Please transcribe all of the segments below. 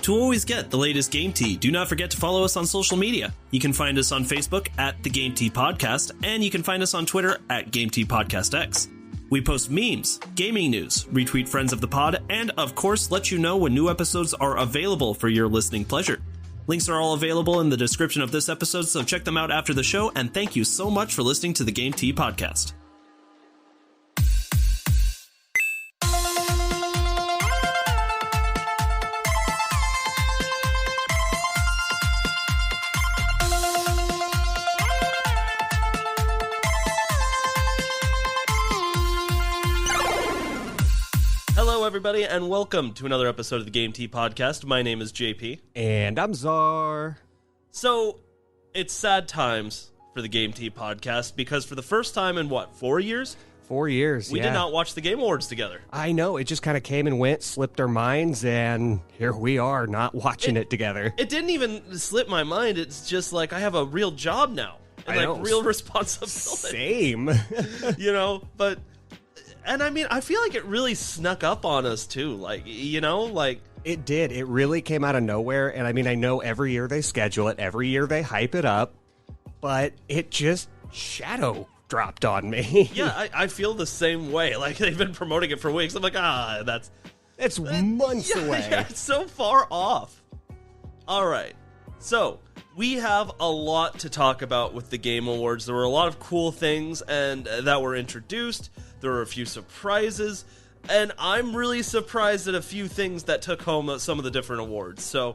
To always get the latest Game Tea, do not forget to follow us on social media. You can find us on Facebook at The Game Tea Podcast, and you can find us on Twitter at Game Tea Podcast X. We post memes, gaming news, retweet friends of the pod, and of course let you know when new episodes are available for your listening pleasure. Links are all available in the description of this episode, so check them out after the show, and thank you so much for listening to the Game Tea Podcast. Hello, everybody, and welcome to another episode of the Game Tea Podcast. My name is JP. And I'm Czar. So, it's sad times for the Game Tea Podcast, because for the first time in, 4 years? 4 years, We did not watch the Game Awards together. I know, it just kind of came and went, slipped our minds, and here we are, not watching it together. It didn't even slip my mind, it's just like I have a real job now. And I know. Real responsibility. Same. But... And I mean, I feel like it really snuck up on us, too. It did. It really came out of nowhere. And I mean, I know every year they schedule it. Every year they hype it up. But it just shadow dropped on me. Yeah, I feel the same way. Like, they've been promoting it for weeks. I'm like, It's months away. Yeah, it's so far off. All right. So, we have a lot to talk about with the Game Awards. There were a lot of cool things that were introduced. There were a few surprises, and I'm really surprised at a few things that took home some of the different awards. So,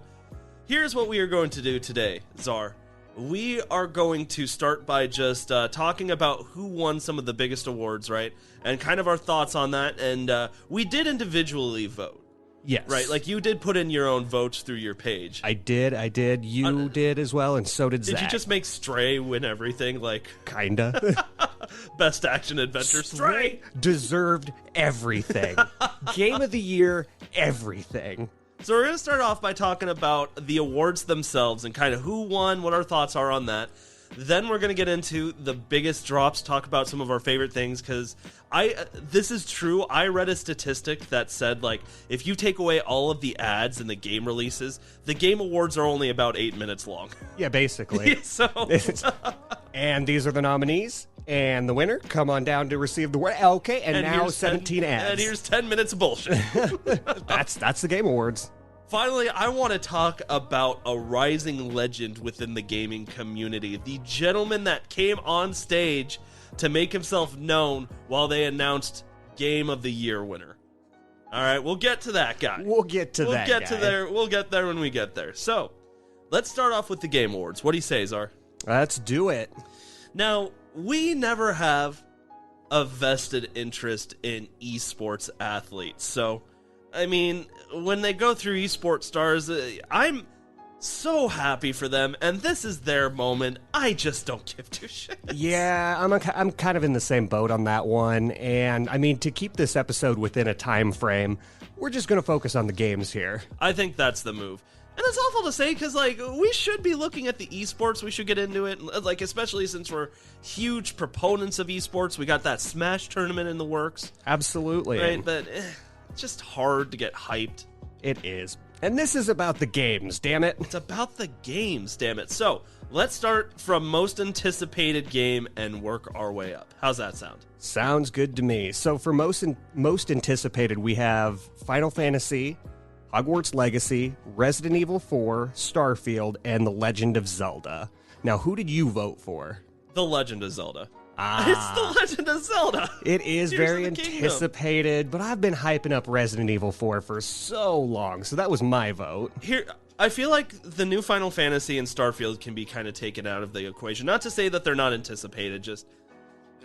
here's what we are going to do today, Czar. We are going to start by just talking about who won some of the biggest awards, right? And kind of our thoughts on that, and we did individually vote. Yes. Right, like you did put in your own votes through your page. I did. You did as well, and so did Zach. Did you just make Stray win everything? Like, kinda. Best action adventure, Stray deserved everything. Game of the year, everything. So we're going to start off by talking about the awards themselves and kind of who won, what our thoughts are on that. Then we're going to get into the biggest drops, talk about some of our favorite things, because this is true. I read a statistic that said, like, if you take away all of the ads and the game releases, the Game Awards are only about 8 minutes long. Yeah, basically. And these are the nominees, and the winner, come on down to receive the award. Okay, and now 17 ads. And here's 10 minutes of bullshit. That's the Game Awards. Finally, I want to talk about a rising legend within the gaming community. The gentleman that came on stage to make himself known while they announced Game of the Year winner. All right, we'll get to that guy. We'll get there. We'll get there when we get there. So, let's start off with the Game Awards. What do you say, Czar? Let's do it. Now, we never have a vested interest in esports athletes. So, I mean, when they go through esports stars, I'm so happy for them, and this is their moment. I just don't give two shits. Yeah, I'm kind of in the same boat on that one, and I mean, to keep this episode within a time frame, we're just going to focus on the games here. I think that's the move. And it's awful to say, because, like, we should be looking at the esports. We should get into it, like, especially since we're huge proponents of esports. We got that Smash tournament in the works. Absolutely. Right, but it's just hard to get hyped. It is. And this is about the games, damn it. It's about the games, damn it. So, let's start from most anticipated game and work our way up. How's that sound? Sounds good to me. So, for most anticipated, we have Final Fantasy, Hogwarts Legacy, Resident Evil 4, Starfield, and The Legend of Zelda. Now, who did you vote for? The Legend of Zelda. It's The Legend of Zelda. It is very anticipated, but I've been hyping up Resident Evil 4 for so long, so that was my vote. Here, I feel like the new Final Fantasy and Starfield can be kind of taken out of the equation. Not to say that they're not anticipated, just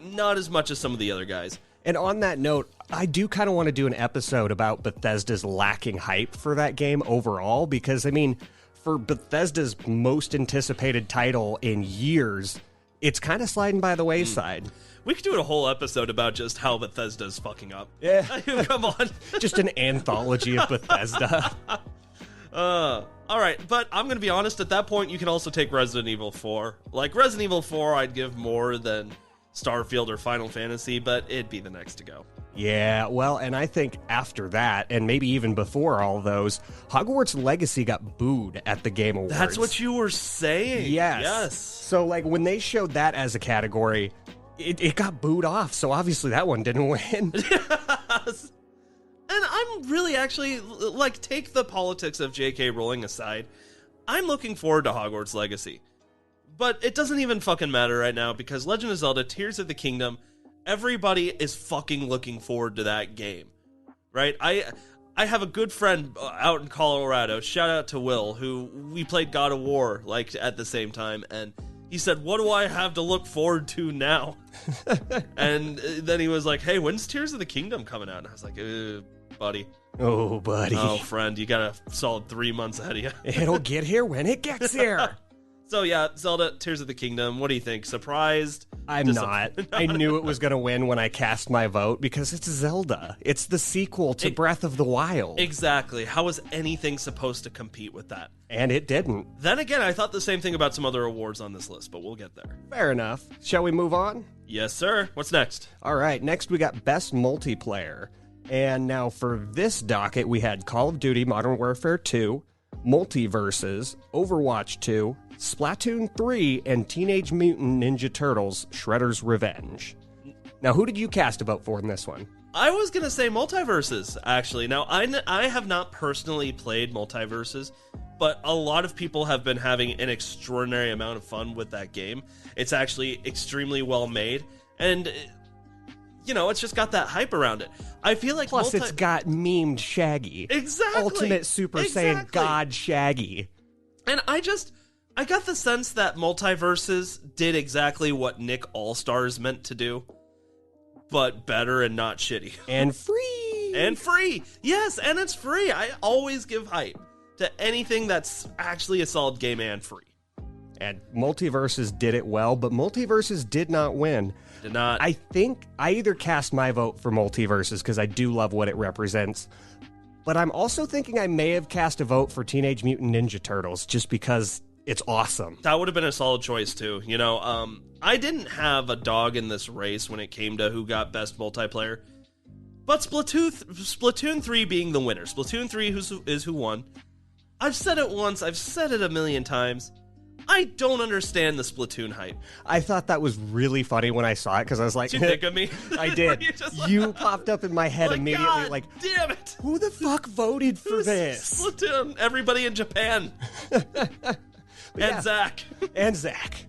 not as much as some of the other guys. And on that note, I do kind of want to do an episode about Bethesda's lacking hype for that game overall, because, I mean, for Bethesda's most anticipated title in years, it's kind of sliding by the wayside. We could do a whole episode about just how Bethesda's fucking up. Yeah. Come on. Just an anthology of Bethesda. All right, but I'm going to be honest, at that point, you can also take Resident Evil 4. Like, Resident Evil 4, I'd give more than Starfield or Final Fantasy, but it'd be the next to go. Yeah, well, and I think after that, and maybe even before all those, Hogwarts Legacy got booed at the Game Awards. That's what you were saying. Yes. So, like, when they showed that as a category, it got booed off, so obviously that one didn't win. Yes. And I'm really actually, like, take the politics of J.K. Rowling aside, I'm looking forward to Hogwarts Legacy. But it doesn't even fucking matter right now, because Legend of Zelda Tears of the Kingdom, everybody is fucking looking forward to that game, right? I have a good friend out in Colorado, shout out to Will, who we played God of War, like, at the same time, and he said, what do I have to look forward to now? And then he was like, hey, when's Tears of the Kingdom coming out? And I was like, buddy. Oh, buddy. Oh, friend, you got a solid 3 months ahead of you. It'll get here when it gets here. So yeah, Zelda, Tears of the Kingdom, what do you think? Surprised? I'm not. I knew it was going to win when I cast my vote because it's Zelda. It's the sequel to Breath of the Wild. Exactly. How was anything supposed to compete with that? And it didn't. Then again, I thought the same thing about some other awards on this list, but we'll get there. Fair enough. Shall we move on? Yes, sir. What's next? All right, next we got Best Multiplayer. And now for this docket, we had Call of Duty Modern Warfare 2, Multiverses, Overwatch 2, Splatoon 3, and Teenage Mutant Ninja Turtles Shredder's Revenge. Now, who did you cast a vote for in this one? I was going to say Multiverses, actually. Now, I have not personally played Multiverses, but a lot of people have been having an extraordinary amount of fun with that game. It's actually extremely well made, and, you know, it's just got that hype around it. I feel like Plus, it's got memed Shaggy. Exactly. Ultimate Super Saiyan God Shaggy. And I got the sense that Multiverses did exactly what Nick All-Stars meant to do, but better and not shitty. And free! And free! Yes, and it's free! I always give hype to anything that's actually a solid game and free. And Multiverses did it well, but Multiverses did not win. Did not. I think I either cast my vote for Multiverses because I do love what it represents, but I'm also thinking I may have cast a vote for Teenage Mutant Ninja Turtles just because it's awesome. That would have been a solid choice, too. You know, I didn't have a dog in this race when it came to who got best multiplayer. But Splatoon 3 being the winner. Splatoon 3 is who won. I've said it once. I've said it a million times. I don't understand the Splatoon hype. I thought that was really funny when I saw it because I was like, did you think of me? I did. You popped up in my head immediately. God, like, damn it! Who the fuck voted for this? Splatoon. Everybody in Japan. And Zach. And Zach.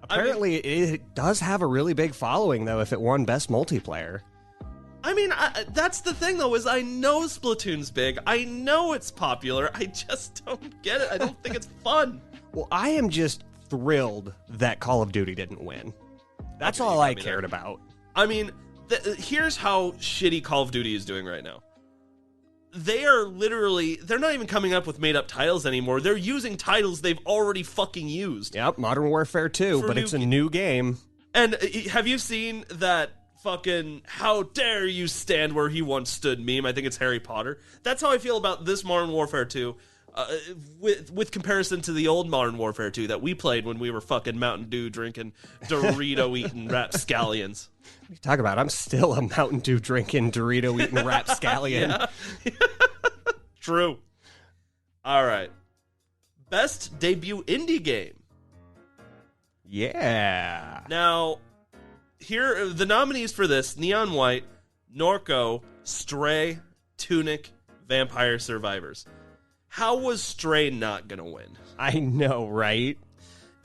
Apparently, it does have a really big following, though, if it won Best Multiplayer. I mean, that's the thing, though, is I know Splatoon's big. I know it's popular. I just don't get it. I don't think it's fun. Well, I am just thrilled that Call of Duty didn't win. That's all I cared about. I mean, here's how shitty Call of Duty is doing right now. They're not even coming up with made-up titles anymore. They're using titles they've already fucking used. Yep, Modern Warfare 2, but it's a new game. And have you seen that fucking "how dare you stand where he once stood" meme? I think it's Harry Potter. That's how I feel about this Modern Warfare 2. With comparison to the old Modern Warfare 2 that we played when we were fucking Mountain Dew drinking, Dorito eating rapscallions. What are you talking about? I'm still a Mountain Dew drinking, Dorito eating rapscallion. True. All right. Best debut indie game. Yeah. Now, here are the nominees for this: Neon White, Norco, Stray, Tunic, Vampire Survivors. How was Stray not going to win? I know, right?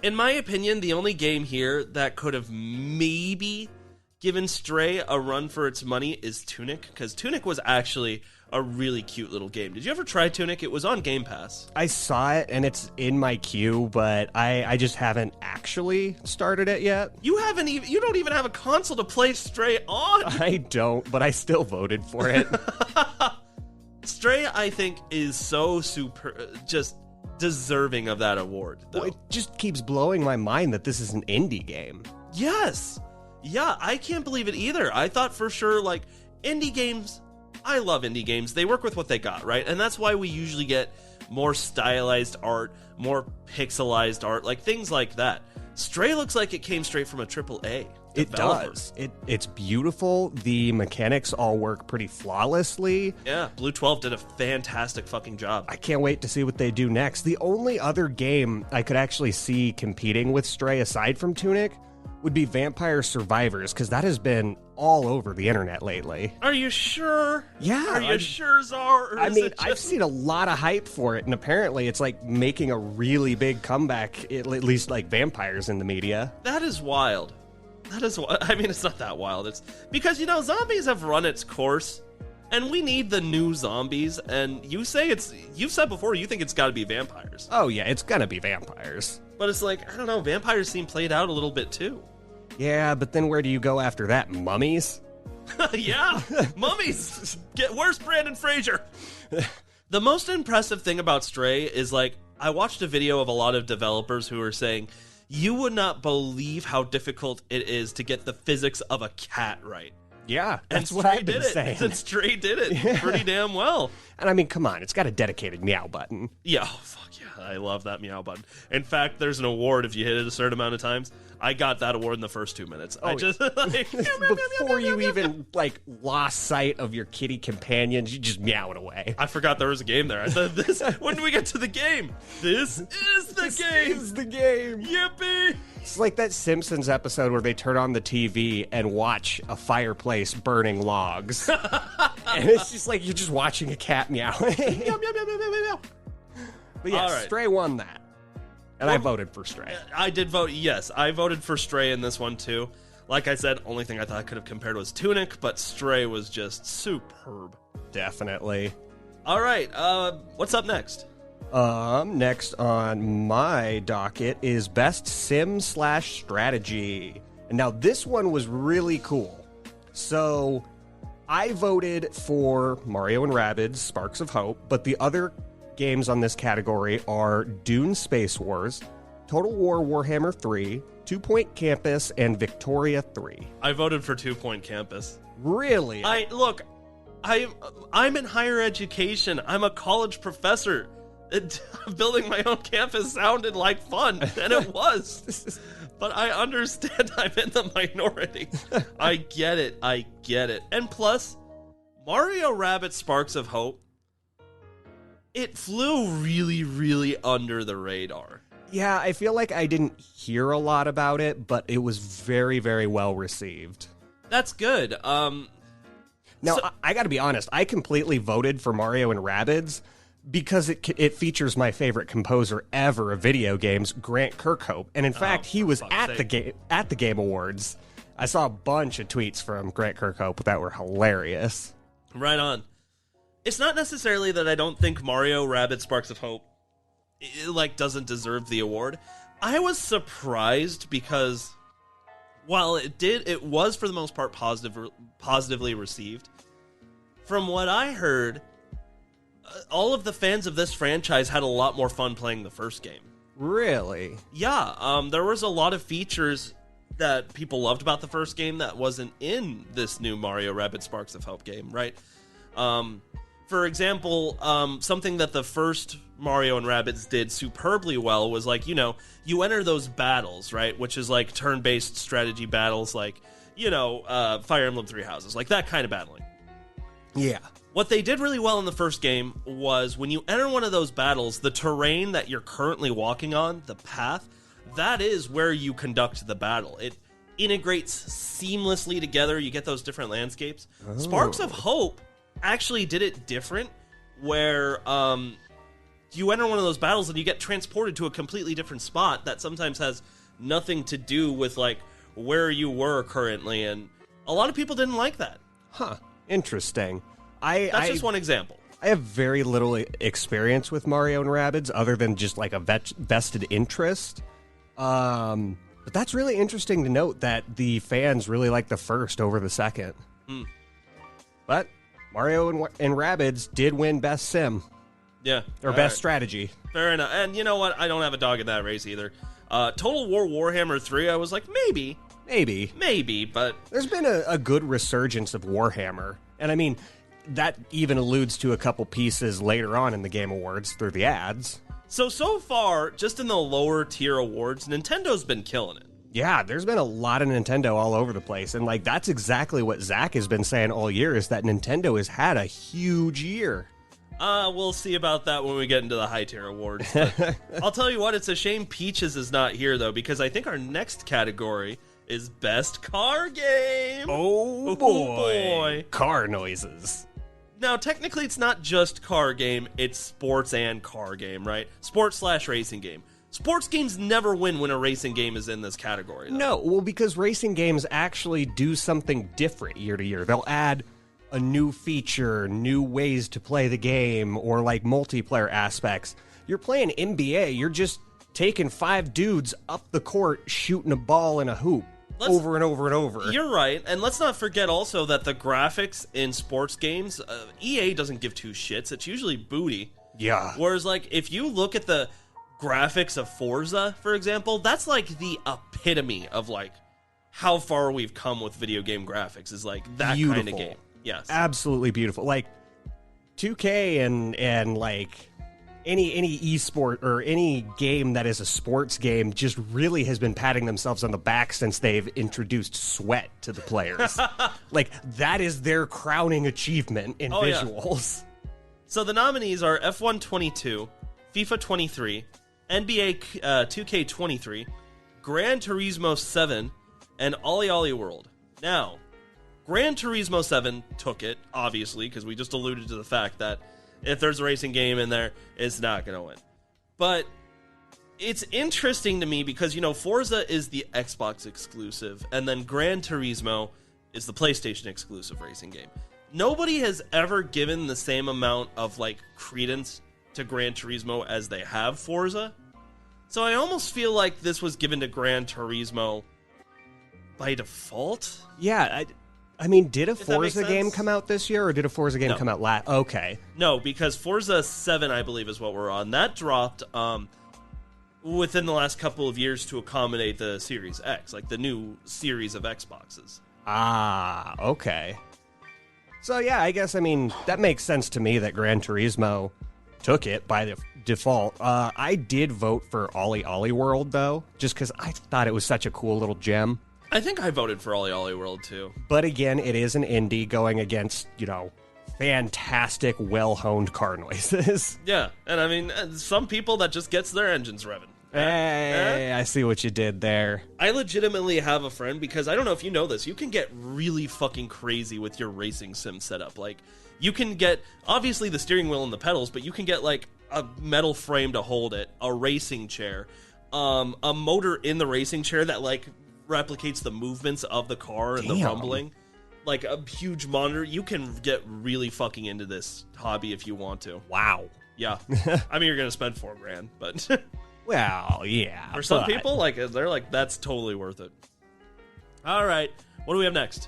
In my opinion, the only game here that could have maybe given Stray a run for its money is Tunic, because Tunic was actually a really cute little game. Did you ever try Tunic? It was on Game Pass. I saw it, and it's in my queue, but I just haven't actually started it yet. You don't even have a console to play Stray on. I don't, but I still voted for it. Stray, I think, is so just deserving of that award, though. Well, it just keeps blowing my mind that this is an indie game. Yes. Yeah, I can't believe it either. I thought for sure, like, indie games, I love indie games. They work with what they got, right? And that's why we usually get more stylized art, more pixelized art, like things like that. Stray looks like it came straight from a AAA. It does. It's beautiful. The mechanics all work pretty flawlessly. Yeah, Blue 12 did a fantastic fucking job. I can't wait to see what they do next. The only other game I could actually see competing with Stray aside from Tunic would be Vampire Survivors, because that has been all over the internet lately. Are you sure? Yeah. Are you sure, Czar? I mean, I've seen a lot of hype for it, and apparently it's like making a really big comeback, at least like vampires in the media. That is wild. That is wild. I mean, it's not that wild. It's because, zombies have run its course, and we need the new zombies, and you've said before you think it's got to be vampires. Oh, yeah, it's gonna be vampires. But it's like, I don't know, vampires seem played out a little bit too. Yeah, but then where do you go after that? Mummies? Yeah, mummies! Where's Brandon Fraser? The most impressive thing about Stray is, like, I watched a video of a lot of developers who were saying, you would not believe how difficult it is to get the physics of a cat right. Yeah, that's what I've been saying. And Stray did it pretty damn well. And I mean, come on, it's got a dedicated meow button. Yeah, oh, fuck yeah, I love that meow button. In fact, there's an award if you hit it a certain amount of times. I got that award in the first 2 minutes. Oh, I just like before you even like lost sight of your kitty companions, you just meow it away. I forgot there was a game there. I thought when do we get to the game? This is the game. This is the game. Yippee! It's like that Simpsons episode where they turn on the TV and watch a fireplace burning logs. And it's just like you're just watching a cat meow. Meow, meow, meow, meow, meow, meow. But yeah, right. Stray won that. And I voted for Stray. I did vote, yes. I voted for Stray in this one, too. Like I said, only thing I thought I could have compared was Tunic, but Stray was just superb. Definitely. All right, what's up next? Next on my docket is Best Sim/Strategy. And now this one was really cool. So I voted for Mario and Rabbids Sparks of Hope, but the other games on this category are Dune Space Wars, Total War Warhammer 3, 2 Point Campus, and Victoria 3. I voted for 2 Point Campus. Really? I'm in higher education. I'm a college professor. Building my own campus sounded like fun, and it was. But I understand I'm in the minority. I get it. And plus, Mario Rabbids Sparks of Hope, it flew really, really under the radar. Yeah, I feel like I didn't hear a lot about it, but it was very, very well received. That's good. Now, I gotta be honest, I completely voted for Mario and Rabbids because it features my favorite composer ever of video games, Grant Kirkhope. And in fact, he was at the Game Awards. I saw a bunch of tweets from Grant Kirkhope that were hilarious. Right on. It's not necessarily that I don't think Mario Rabbids Sparks of Hope doesn't deserve the award. I was surprised because while it was for the most part positively received. From what I heard, all of the fans of this franchise had a lot more fun playing the first game. Really? Yeah, there was a lot of features that people loved about the first game that wasn't in this new Mario Rabbids Sparks of Hope game, right? For example, something that the first Mario and Rabbids did superbly well was, like, you enter those battles, right? Which is like turn-based strategy battles, like, Fire Emblem Three Houses, like that kind of battling. Yeah. What they did really well in the first game was when you enter one of those battles, the terrain that you're currently walking on, the path, that is where you conduct the battle. It integrates seamlessly together. You get those different landscapes. Oh. Sparks of Hope actually did it different, where you enter one of those battles and you get transported to a completely different spot that sometimes has nothing to do with, like, where you were currently, and a lot of people didn't like that. Huh. Interesting. That's just one example. I have very little experience with Mario and Rabbids other than just like a vested interest. But that's really interesting to note that the fans really like the first over the second. But Mario and Rabbids did win Best Sim. Yeah. Or Best Strategy. Fair enough. And you know what? I don't have a dog in that race either. Total War Warhammer 3, I was like, maybe, but there's been a good resurgence of Warhammer. And I mean, that even alludes to a couple pieces later on in the Game Awards through the ads. So far, just in the lower tier awards, Nintendo's been killing it. Yeah, there's been a lot of Nintendo all over the place. And, like, that's exactly what Zach has been saying all year, is that Nintendo has had a huge year. We'll see about that when we get into the high tier awards. But I'll tell you what, it's a shame Peaches is not here, though, because I think our next category is Best Car Game. Oh, boy. Car noises. Now, technically, it's not just car game, it's sports and car game, right? Sports/racing game. Sports games never win when a racing game is in this category, though. No, well, because racing games actually do something different year to year. They'll add a new feature, new ways to play the game, or like multiplayer aspects. You're playing NBA, you're just taking 5 dudes up the court shooting a ball in a hoop over and over and over. You're right, and let's not forget also that the graphics in sports games, EA doesn't give two shits. It's usually booty. Yeah. Whereas, like, if you look at the graphics of Forza, for example, that's like the epitome of like how far we've come with video game graphics, is like that Beautiful. kind of game. Yes. Absolutely beautiful. Like 2K and like any esport or any game that is a sports game just really has been patting themselves on the back since they've introduced sweat to the players. Like, that is their crowning achievement in visuals. Yeah. So the nominees are F1 22, FIFA 23, NBA 2K23, Gran Turismo 7, and Ollie Ollie World. Now, Gran Turismo 7 took it, obviously, because we just alluded to the fact that if there's a racing game in there, it's not going to win. But it's interesting to me because, you know, Forza is the Xbox exclusive, and then Gran Turismo is the PlayStation exclusive racing game. Nobody has ever given the same amount of, like, credence to Gran Turismo as they have Forza. So I almost feel like this was given to Gran Turismo by default. Yeah, I mean, did a Forza game come out this year, or did a Forza game come out last? Okay. No, because Forza 7, I believe, is what we're on. That dropped within the last couple of years to accommodate the Series X, like the new series of Xboxes. Ah, okay. So, yeah, I guess, I mean, that makes sense to me that Gran Turismo took it by default. I did vote for Ollie Ollie World, though, just because I thought it was such a cool little gem. I think I voted for Ollie Ollie World, too. But again, it is an indie going against, you know, fantastic, well-honed car noises. Yeah, and I mean, some people that just gets their engines revving. Hey, I see what you did there. I legitimately have a friend, because I don't know if you know this, you can get really fucking crazy with your racing sim setup. Like, you can get, obviously, the steering wheel and the pedals, but you can get, like, a metal frame to hold it, a racing chair, a motor in the racing chair that, like, replicates the movements of the car and the rumbling. Like, a huge monitor. You can get really fucking into this hobby if you want to. Wow. Yeah. I mean, you're going to spend $4,000, but... Well, yeah. For some people, like, they're like, that's totally worth it. All right. What do we have next?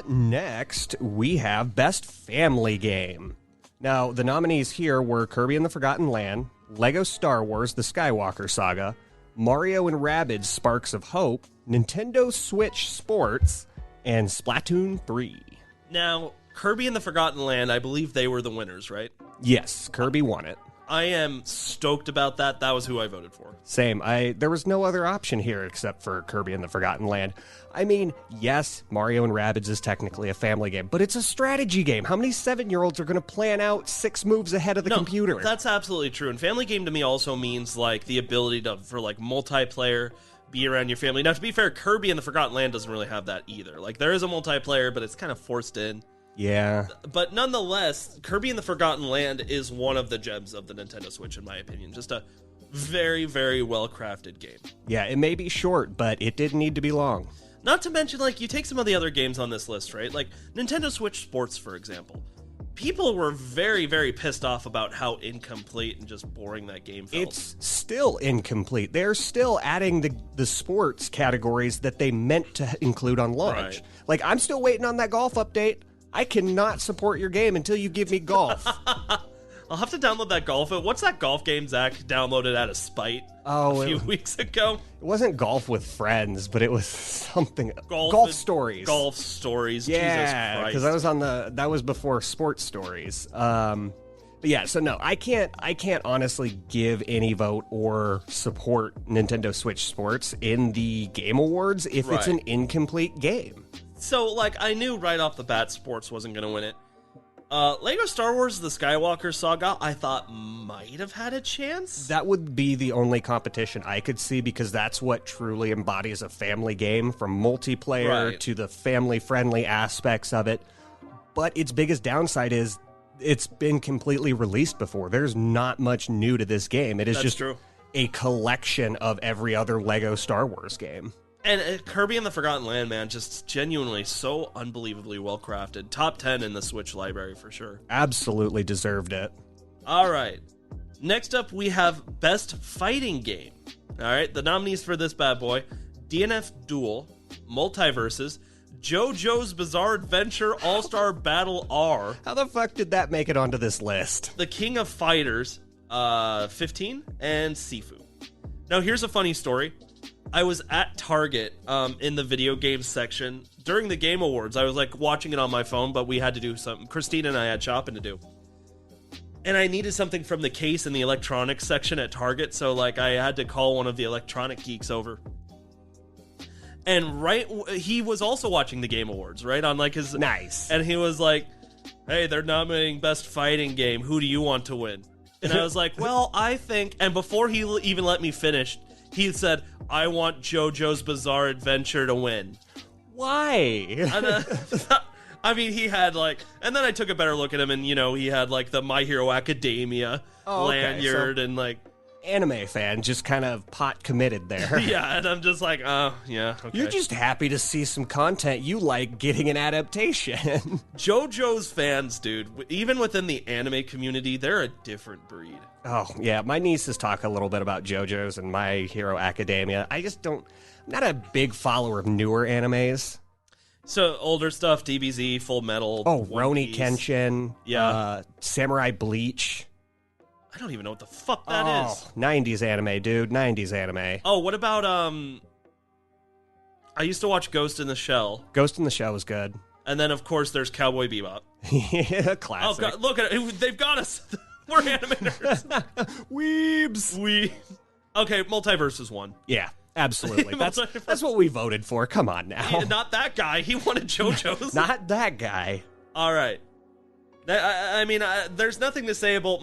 Next, we have Best Family Game. Now, the nominees here were Kirby and the Forgotten Land, Lego Star Wars The Skywalker Saga, Mario and Rabbids Sparks of Hope, Nintendo Switch Sports, and Splatoon 3. Now, Kirby and the Forgotten Land, I believe they were the winners, right? Yes, Kirby won it. I am stoked about that. That was who I voted for. Same. There was no other option here except for Kirby and the Forgotten Land. I mean, yes, Mario and Rabbids is technically a family game, but it's a strategy game. How many 7-year-olds are going to plan out 6 moves ahead of the computer? That's absolutely true. And family game to me also means like the ability for like multiplayer, be around your family. Now, to be fair, Kirby and the Forgotten Land doesn't really have that either. Like, there is a multiplayer, but it's kind of forced in. Yeah. But nonetheless, Kirby and the Forgotten Land is one of the gems of the Nintendo Switch, in my opinion. Just a very, very well-crafted game. Yeah, it may be short, but it didn't need to be long. Not to mention, like, you take some of the other games on this list, right? Like, Nintendo Switch Sports, for example. People were very, very pissed off about how incomplete and just boring that game felt. It's still incomplete. They're still adding the sports categories that they meant to include on launch. Right. Like, I'm still waiting on that golf update. I cannot support your game until you give me golf. I'll have to download that golf. What's that golf game Zach downloaded out of spite a few weeks ago? It wasn't Golf with Friends, but it was something. Golf Stories. Golf Stories. Yeah, Jesus Christ. because that was before Sports Stories. But yeah, so no, I can't honestly give any vote or support Nintendo Switch Sports in the Game Awards if it's an incomplete game. So, like, I knew right off the bat Sports wasn't going to win it. Lego Star Wars The Skywalker Saga, I thought might have had a chance. That would be the only competition I could see because that's what truly embodies a family game, from multiplayer to the family-friendly aspects of it. But its biggest downside is it's been completely released before. There's not much new to this game. It is just a collection of every other Lego Star Wars game. And Kirby and the Forgotten Land, man, just genuinely so unbelievably well crafted. Top 10 in the Switch library for sure. Absolutely deserved it. All right. Next up, we have Best Fighting Game. All right. The nominees for this bad boy: DNF Duel, Multiverses, JoJo's Bizarre Adventure All-Star Battle R. How the fuck did that make it onto this list? The King of Fighters, 15, and Sifu. Now, here's a funny story. I was at Target in the video games section during the Game Awards. I was like watching it on my phone, but we had to do something. Christina and I had shopping to do. And I needed something from the case in the electronics section at Target, so like I had to call one of the electronic geeks over. And he was also watching the Game Awards, right? On like his nice. And he was like, "Hey, they're nominating Best Fighting Game. Who do you want to win?" And I was like, "Well, I think." And before he even let me finish, he said, "I want JoJo's Bizarre Adventure to win." Why? And, I mean, he had like, and then I took a better look at him, and he had like the My Hero Academia lanyard and like. Anime fan, just kind of pot committed there. Yeah, and I'm just like, oh, yeah, okay. You're just happy to see some content you like getting an adaptation. JoJo's fans, dude, even within the anime community, they're a different breed. Oh, yeah, my nieces talk a little bit about JoJo's and My Hero Academia. I'm not a big follower of newer animes. So, older stuff, DBZ, Full Metal. Oh, Rurouni Kenshin. Yeah. Samurai Bleach. I don't even know what the fuck that is. 90s anime, dude. 90s anime. Oh, what about, I used to watch Ghost in the Shell. Ghost in the Shell was good. And then, of course, there's Cowboy Bebop. Yeah, classic. Oh, God, look at it. They've got us. We're animators. Weebs. Okay, Multiverses won. Yeah, absolutely. That's what we voted for. Come on now. Not that guy. He wanted JoJo's. Not that guy. All right. I mean, there's nothing to say about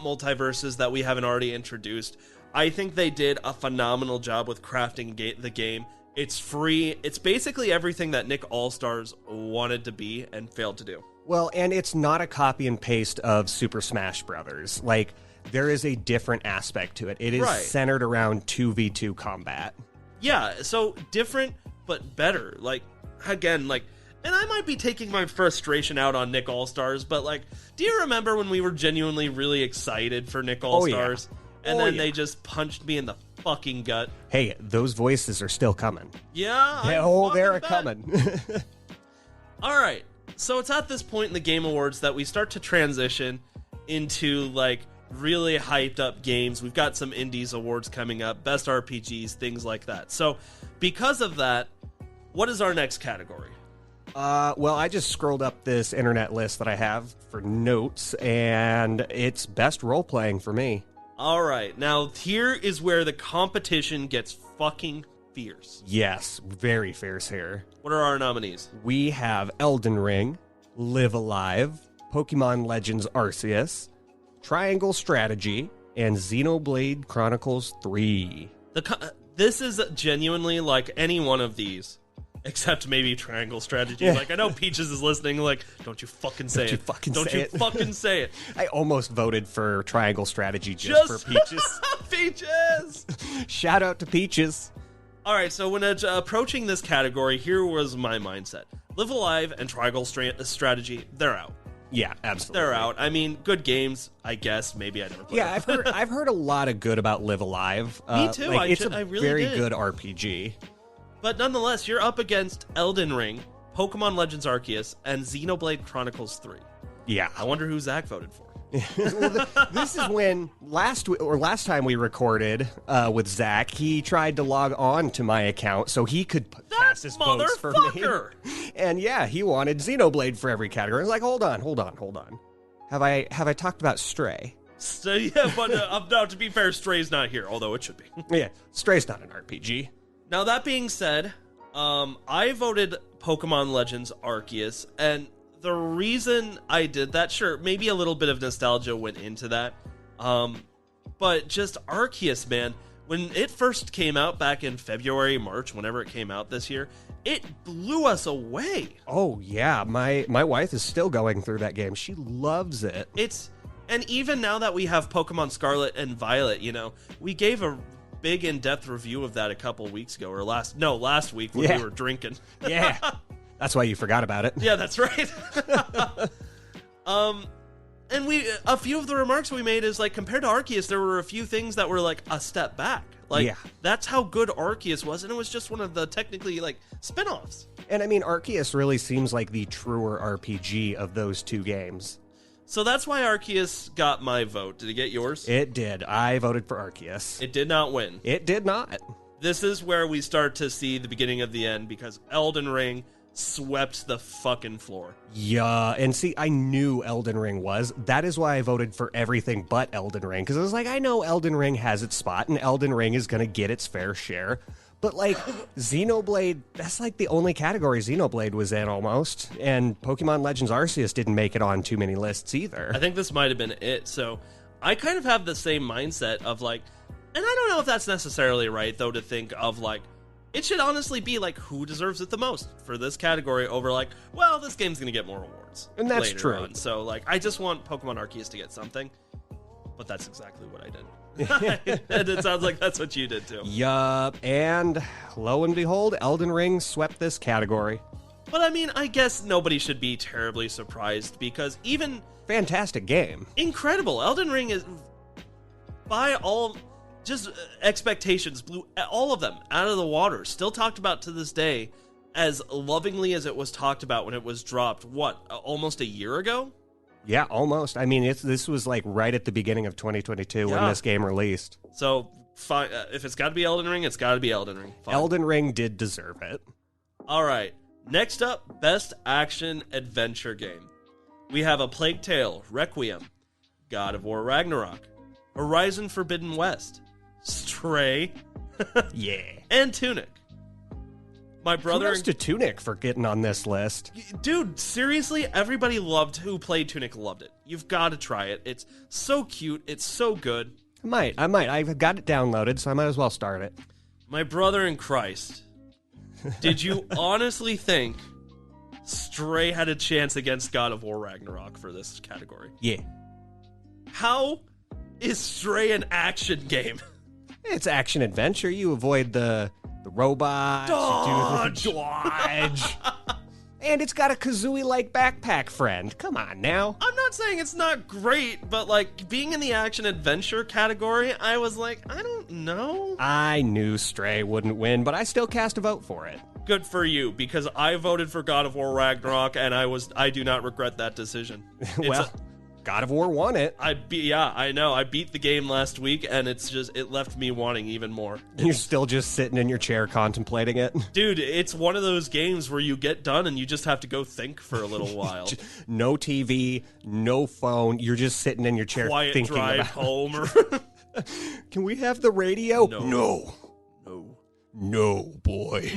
Multiverses that we haven't already introduced. I think they did a phenomenal job with crafting the game. It's free. It's basically everything that Nick All-Stars wanted to be and failed to do. Well, and it's not a copy and paste of Super Smash Brothers. Like, there is a different aspect to it. It is centered around 2v2 combat. Yeah, so different, but better. Like, again, like... And I might be taking my frustration out on Nick All-Stars, but, like, do you remember when we were genuinely really excited for Nick All-Stars? Oh, yeah. And then they just punched me in the fucking gut. Hey, those voices are still coming. Yeah. They're coming. All right. So it's at this point in the Game Awards that we start to transition into, like, really hyped up games. We've got some Indies awards coming up, best RPGs, things like that. So because of that, what is our next category? Well, I just scrolled up this internet list that I have for notes, and it's best role-playing for me. All right. Now, here is where the competition gets fucking fierce. Yes, very fierce here. What are our nominees? We have Elden Ring, Live Alive, Pokemon Legends Arceus, Triangle Strategy, and Xenoblade Chronicles 3. This is genuinely like any one of these. Except maybe Triangle Strategy. Like, I know Peaches is listening, like, don't you fucking say it. Don't you fucking say it. I almost voted for Triangle Strategy just for Peaches. Peaches! Shout out to Peaches. All right, so when approaching this category, here was my mindset. Live Alive and Triangle Strategy, they're out. Yeah, absolutely. They're out. I mean, good games, I guess. Maybe I never played them. I've heard a lot of good about Live Alive. Me too. It's a really very did. Good RPG. But nonetheless, you're up against Elden Ring, Pokemon Legends Arceus, and Xenoblade Chronicles 3. Yeah. I wonder who Zach voted for. Well, this is when last time we recorded with Zach, he tried to log on to my account so he could cast his votes for me. And yeah, he wanted Xenoblade for every category. I was like, hold on. Have I talked about Stray? So, yeah, but now, to be fair, Stray's not here, although it should be. Yeah, Stray's not an RPG. Now, that being said, I voted Pokemon Legends Arceus, and the reason I did that, sure, maybe a little bit of nostalgia went into that, but just Arceus, man, when it first came out back in February, March, whenever it came out this year, it blew us away. Oh, yeah, my wife is still going through that game. She loves it. And even now that we have Pokemon Scarlet and Violet, we gave a big in-depth review of that a couple weeks ago, or last week when we were drinking. Yeah. That's why you forgot about it. Yeah, that's right. And a few of the remarks we made is, like, compared to Arceus, there were a few things that were, like, a step back. Like, that's how good Arceus was, and it was just one of the, technically, like, spin-offs. And, I mean, Arceus really seems like the truer RPG of those two games. So that's why Arceus got my vote. Did it get yours? It did. I voted for Arceus. It did not win. It did not. This is where we start to see the beginning of the end, because Elden Ring swept the fucking floor. Yeah, and see, I knew Elden Ring was. That is why I voted for everything but Elden Ring, because I was like, I know Elden Ring has its spot, and Elden Ring is going to get its fair share. But, like, Xenoblade, that's like the only category Xenoblade was in almost. And Pokemon Legends Arceus didn't make it on too many lists either. I think this might have been it. So I kind of have the same mindset of, like, and I don't know if that's necessarily right, though, to think of, like, it should honestly be, like, who deserves it the most for this category over, like, well, this game's going to get more awards. And that's later true. On. So, like, I just want Pokemon Arceus to get something. But that's exactly what I did. And it sounds like that's what you did, too. Yup. And lo and behold, Elden Ring swept this category. But, I mean, I guess nobody should be terribly surprised, because even... Fantastic game. Incredible. Elden Ring is, by all... just expectations, blew all of them out of the water. Still talked about to this day as lovingly as it was talked about when it was dropped, almost a year ago? Yeah, almost. I mean, this was like right at the beginning of 2022 when this game released. So, fine, if it's got to be Elden Ring, it's got to be Elden Ring. Fine. Elden Ring did deserve it. All right. Next up, Best Action Adventure Game. We have A Plague Tale, Requiem, God of War Ragnarok, Horizon Forbidden West, Stray, yeah, and Tunic. My brother... Kudos to Tunic for getting on this list. Dude, seriously, everybody who played Tunic loved it. You've got to try it. It's so cute. It's so good. I might. I've got it downloaded, so I might as well start it. My brother in Christ, did you honestly think Stray had a chance against God of War Ragnarok for this category? Yeah. How is Stray an action game? It's action adventure. You avoid the robots. Dodge! You do the dodge. And it's got a Kazooie-like backpack friend. Come on now. I'm not saying it's not great, but, like, being in the action-adventure category, I was like, I don't know. I knew Stray wouldn't win, but I still cast a vote for it. Good for you, because I voted for God of War Ragnarok, and I do not regret that decision. Well, God of War won it. I know. I beat the game last week, and it left me wanting even more. You're still just sitting in your chair contemplating it? Dude, it's one of those games where you get done and you just have to go think for a little while. No TV, no phone. You're just sitting in your chair thinking drive about home. Or Can we have the radio? No. No, boy.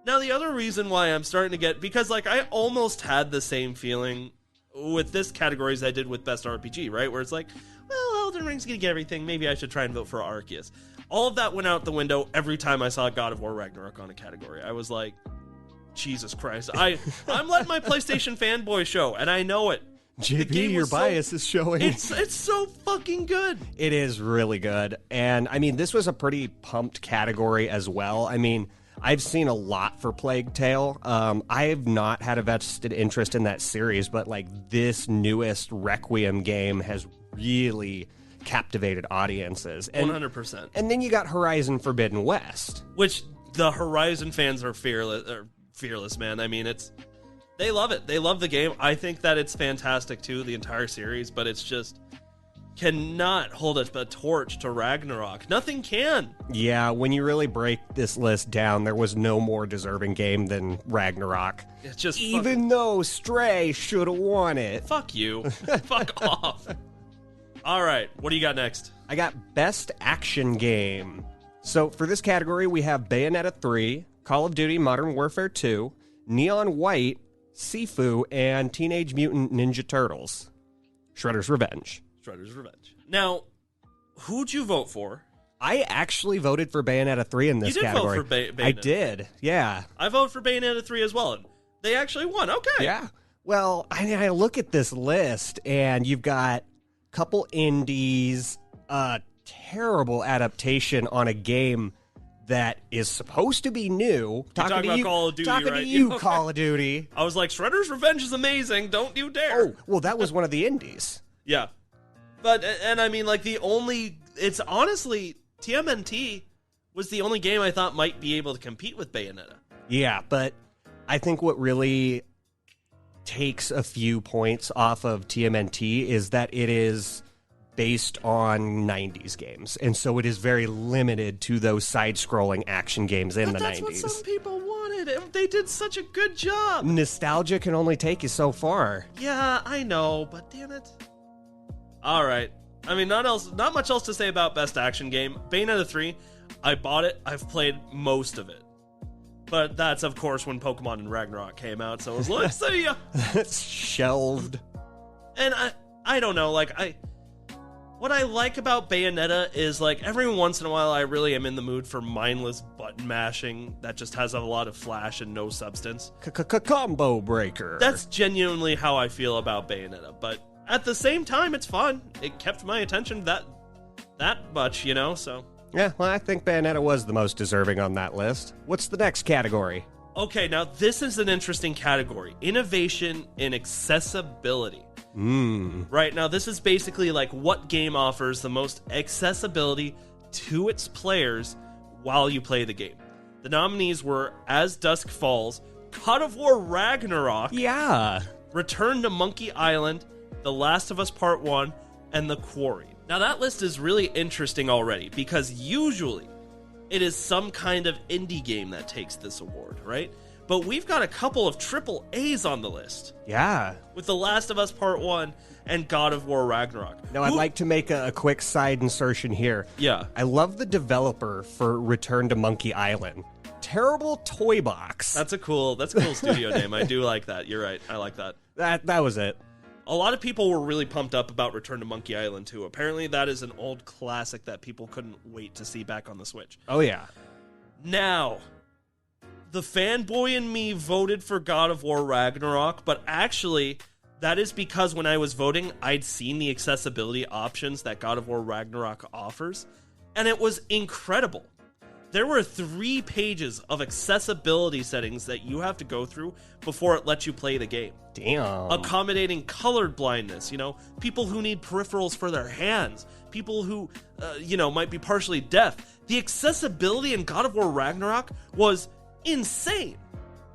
Now, the other reason why I'm starting to get... Because, like, I almost had the same feeling with this category as I did with Best RPG, right? Where it's like, well, Elden Ring's gonna get everything. Maybe I should try and vote for Arceus. All of that went out the window every time I saw God of War Ragnarok on a category. I was like, Jesus Christ. I'm letting my PlayStation fanboy show, and I know it. JP, your bias is showing. It's so fucking good. It is really good. And, I mean, this was a pretty pumped category as well. I mean, I've seen a lot for Plague Tale. I have not had a vested interest in that series, but, like, this newest Requiem game has really captivated audiences. And, 100%. And then you got Horizon Forbidden West. Which the Horizon fans are fearless, man. I mean, they love it. They love the game. I think that it's fantastic, too, the entire series, but it's just... cannot hold a torch to Ragnarok. Nothing can. Yeah, when you really break this list down, there was no more deserving game than Ragnarok. It's just Even though Stray should have won it. Fuck you. Fuck off. All right, what do you got next? I got Best Action Game. So for this category, we have Bayonetta 3, Call of Duty Modern Warfare 2, Neon White, Sifu, and Teenage Mutant Ninja Turtles. Shredder's Revenge. Shredder's Revenge. Now, who'd you vote for? I actually voted for Bayonetta 3 in this category. You did vote for Bayonetta. I did, yeah. I voted for Bayonetta 3 as well. They actually won. Okay. Yeah. Well, I look at this list, and you've got a couple indies, a terrible adaptation on a game that is supposed to be new. Talking about Call of Duty, talking right? to you, Call of Duty. I was like, Shredder's Revenge is amazing. Don't you dare. Oh, well, that was one of the indies. Yeah. But, and I mean, like, it's honestly, TMNT was the only game I thought might be able to compete with Bayonetta. Yeah, but I think what really takes a few points off of TMNT is that it is based on 90s games, and so it is very limited to those side-scrolling action games in the 90s. That's what some people wanted. They did such a good job. Nostalgia can only take you so far. Yeah, I know, but damn it. All right. I mean, not much else to say about Best Action Game. Bayonetta 3, I bought it. I've played most of it. But that's, of course, when Pokemon and Ragnarok came out, so it was like, see ya. It's shelved. And I don't know, like, what I like about Bayonetta is, like, every once in a while I really am in the mood for mindless button mashing that just has a lot of flash and no substance. Combo breaker. That's genuinely how I feel about Bayonetta, but at the same time, it's fun. It kept my attention that much, you know, so. Yeah, well, I think Bayonetta was the most deserving on that list. What's the next category? Okay, now this is an interesting category. Innovation in accessibility. Right, now this is basically like what game offers the most accessibility to its players while you play the game. The nominees were As Dusk Falls, God of War Ragnarok, Yeah. Return to Monkey Island, The Last of Us Part 1, and The Quarry. Now that list is really interesting already because usually it is some kind of indie game that takes this award, right? But we've got a couple of triple A's on the list. Yeah. With The Last of Us Part 1 and God of War Ragnarok. Now, I'd like to make a quick side insertion here. Yeah. I love the developer for Return to Monkey Island. Terrible Toy Box. That's a cool studio name. I do like that. You're right. I like that. That was it. A lot of people were really pumped up about Return to Monkey Island, too. Apparently, that is an old classic that people couldn't wait to see back on the Switch. Oh, yeah. Now, the fanboy in me voted for God of War Ragnarok, but actually, that is because when I was voting, I'd seen the accessibility options that God of War Ragnarok offers, and it was incredible. There were 3 pages of accessibility settings that you have to go through before it lets you play the game. Damn. Accommodating colored blindness, people who need peripherals for their hands, people who, might be partially deaf. The accessibility in God of War Ragnarok was insane.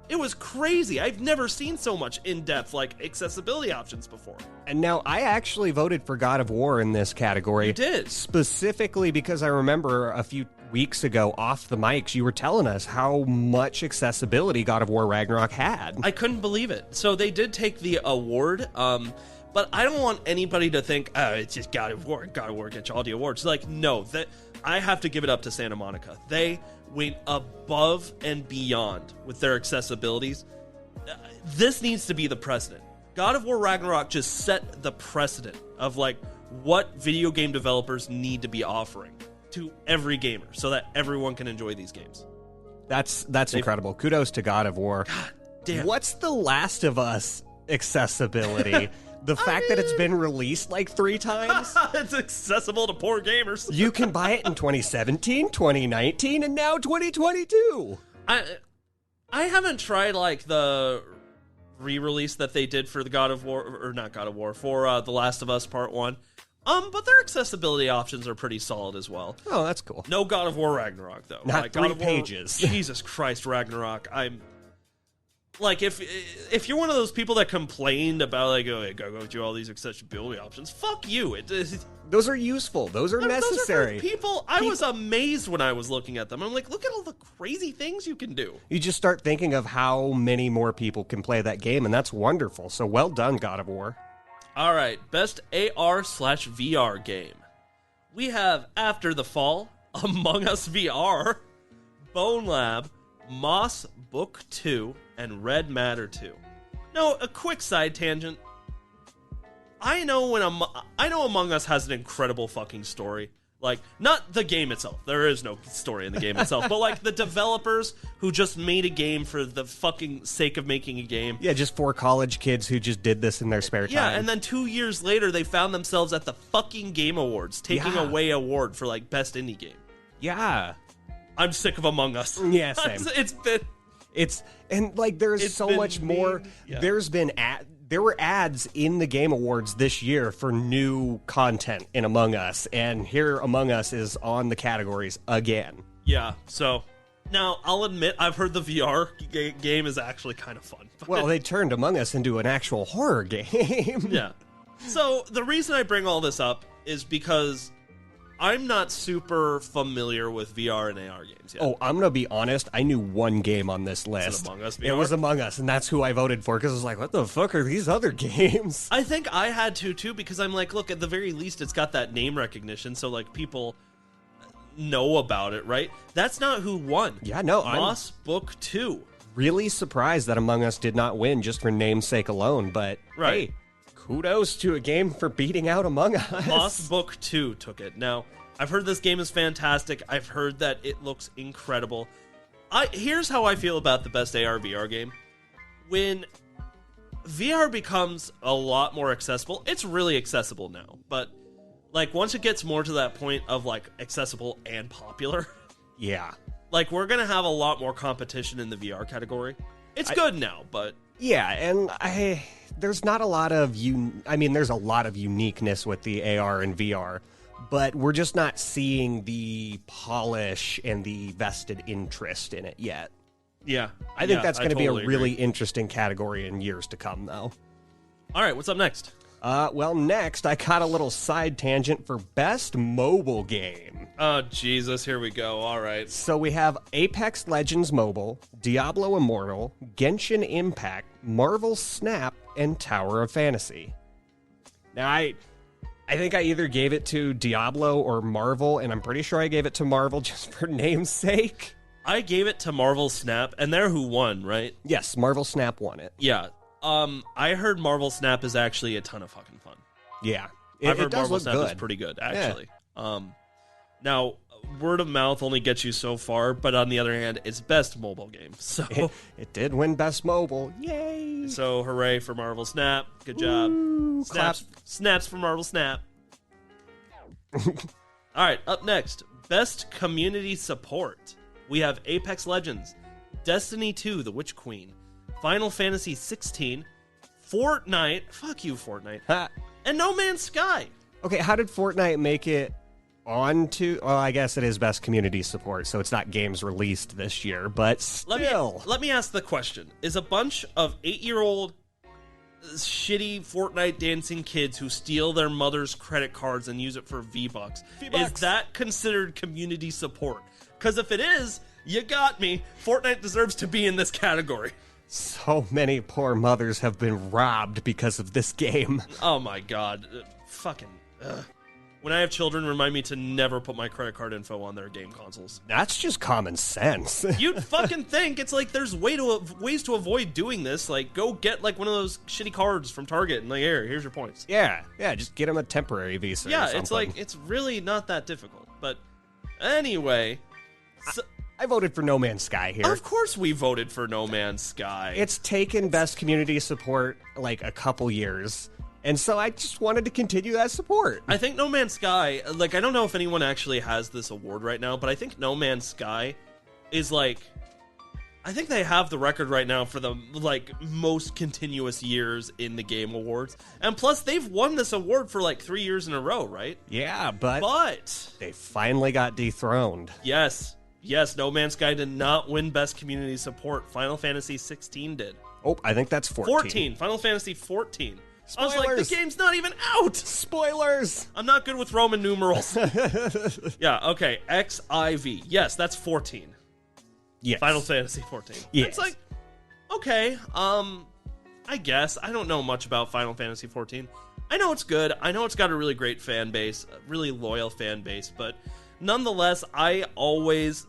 It was crazy. I've never seen so much in-depth, accessibility options before. And now, I actually voted for God of War in this category. You did? Specifically because I remember a few weeks ago, off the mics, you were telling us how much accessibility God of War Ragnarok had. I couldn't believe it. So they did take the award, but I don't want anybody to think, oh, it's just God of War. God of War gets all the awards. No, I have to give it up to Santa Monica. They went above and beyond with their accessibilities. This needs to be the precedent. God of War Ragnarok just set the precedent of what video game developers need to be offering to every gamer so that everyone can enjoy these games. That's incredible. Kudos to God of War. God damn. What's The Last of Us accessibility? The fact that it's been released 3 times? It's accessible to poor gamers. You can buy it in 2017, 2019, and now 2022. I haven't tried the re-release that they did for the God of War, or not God of War, for The Last of Us Part 1. But their accessibility options are pretty solid as well. Oh, that's cool. No God of War Ragnarok, though. Not God 3 of War, pages. Jesus Christ, Ragnarok. Like, if you're one of those people that complained about, like, oh, I gotta go through all these accessibility options, fuck you. Those are useful. Those are necessary. Those are people, I was amazed when I was looking at them. I'm like, look at all the crazy things you can do. You just start thinking of how many more people can play that game, and that's wonderful. So well done, God of War. All right, best AR/VR game. We have After the Fall, Among Us VR, Bone Lab, Moss Book 2, and Red Matter 2. Now, a quick side tangent. I know Among Us has an incredible fucking story. Like, not the game itself. There is no story in the game itself. But, like, the developers who just made a game for the fucking sake of making a game. Yeah, just 4 college kids who just did this in their spare time. Yeah, and then 2 years later, they found themselves at the fucking Game Awards, taking away award for, like, best indie game. Yeah. I'm sick of Among Us. Yeah, same. And like there's so much more. Yeah. There were ads in the Game Awards this year for new content in Among Us, and here Among Us is on the categories again. Yeah, so now I'll admit I've heard the VR game is actually kind of fun. Well, they turned Among Us into an actual horror game. Yeah. So the reason I bring all this up is because I'm not super familiar with VR and AR games yet. Oh, I'm going to be honest. I knew one game on this list. Among Us VR? It was Among Us, and that's who I voted for, because I was like, what the fuck are these other games? I think I had to, too, because I'm like, look, at the very least, it's got that name recognition, so, like, people know about it, right? That's not who won. Yeah, no, Moss Book 2. Really surprised that Among Us did not win just for namesake alone, but right. Hey, kudos to a game for beating out Among Us. Moss Book 2 took it. Now, I've heard this game is fantastic. I've heard that it looks incredible. Here's how I feel about the best AR VR game. When VR becomes a lot more accessible, it's really accessible now, but like once it gets more to that point of like accessible and popular, yeah. Like we're going to have a lot more competition in the VR category. It's good now, but yeah, and there's not a lot of there's a lot of uniqueness with the AR and VR, but we're just not seeing the polish and the vested interest in it yet. Yeah. I think that's going to be a really agree. interesting category in years to come, though. All right, what's up next? Well, next, I caught a little side tangent for Best Mobile Game. Oh, Jesus, here we go. All right. So we have Apex Legends Mobile, Diablo Immortal, Genshin Impact, Marvel Snap, and Tower of Fantasy. Now, I think I either gave it to Diablo or Marvel, and I'm pretty sure I gave it to Marvel just for namesake. I gave it to Marvel Snap, and they're who won, right? Yes, Marvel Snap won it. Yeah. I heard Marvel Snap is actually a ton of fucking fun. Yeah. I've heard does Marvel look Snap good. is pretty good, actually. Yeah. Now, word of mouth only gets you so far, but on the other hand, it's best mobile game. So it did win Best Mobile. Yay! So hooray for Marvel Snap. Good job. Ooh, Snaps for Marvel Snap. All right, up next, best community support. We have Apex Legends, Destiny 2, The Witch Queen, Final Fantasy 16, Fortnite, fuck you Fortnite, and No Man's Sky. Okay, how did Fortnite make it onto... Well, I guess it is best community support, so it's not games released this year, but still. Let me ask the question. Is a bunch of 8-year-old shitty Fortnite dancing kids who steal their mother's credit cards and use it for V-Bucks, is that considered community support? Because if it is, you got me. Fortnite deserves to be in this category. So many poor mothers have been robbed because of this game. Oh my god. When I have children, remind me to never put my credit card info on their game consoles. That's just common sense. You'd fucking think it's like there's ways to avoid doing this. Like, go get like one of those shitty cards from Target and like, here's your points. Yeah, just get them a temporary Visa. Yeah, or something. it's like it's really not that difficult. But anyway, I voted for No Man's Sky here. Of course we voted for No Man's Sky. It's taken best community support like a couple years, and so I just wanted to continue that support. I think No Man's Sky, like, I don't know if anyone actually has this award right now, but I think No Man's Sky is like, I think they have the record right now for the like most continuous years in the Game Awards. And plus they've won this award for like 3 years in a row, right? Yeah, but they finally got dethroned. Yes. Yes, No Man's Sky did not win Best Community Support. Final Fantasy 16 did. Oh, I think that's 14. 14. Final Fantasy 14. Spoilers. I was like, the game's not even out. Spoilers. I'm not good with Roman numerals. Yeah, okay. XIV. Yes, that's 14. Yes. Final Fantasy 14. Yes. It's like, okay, I guess. I don't know much about Final Fantasy 14. I know it's good. I know it's got a really great fan base, a really loyal fan base, but nonetheless, I always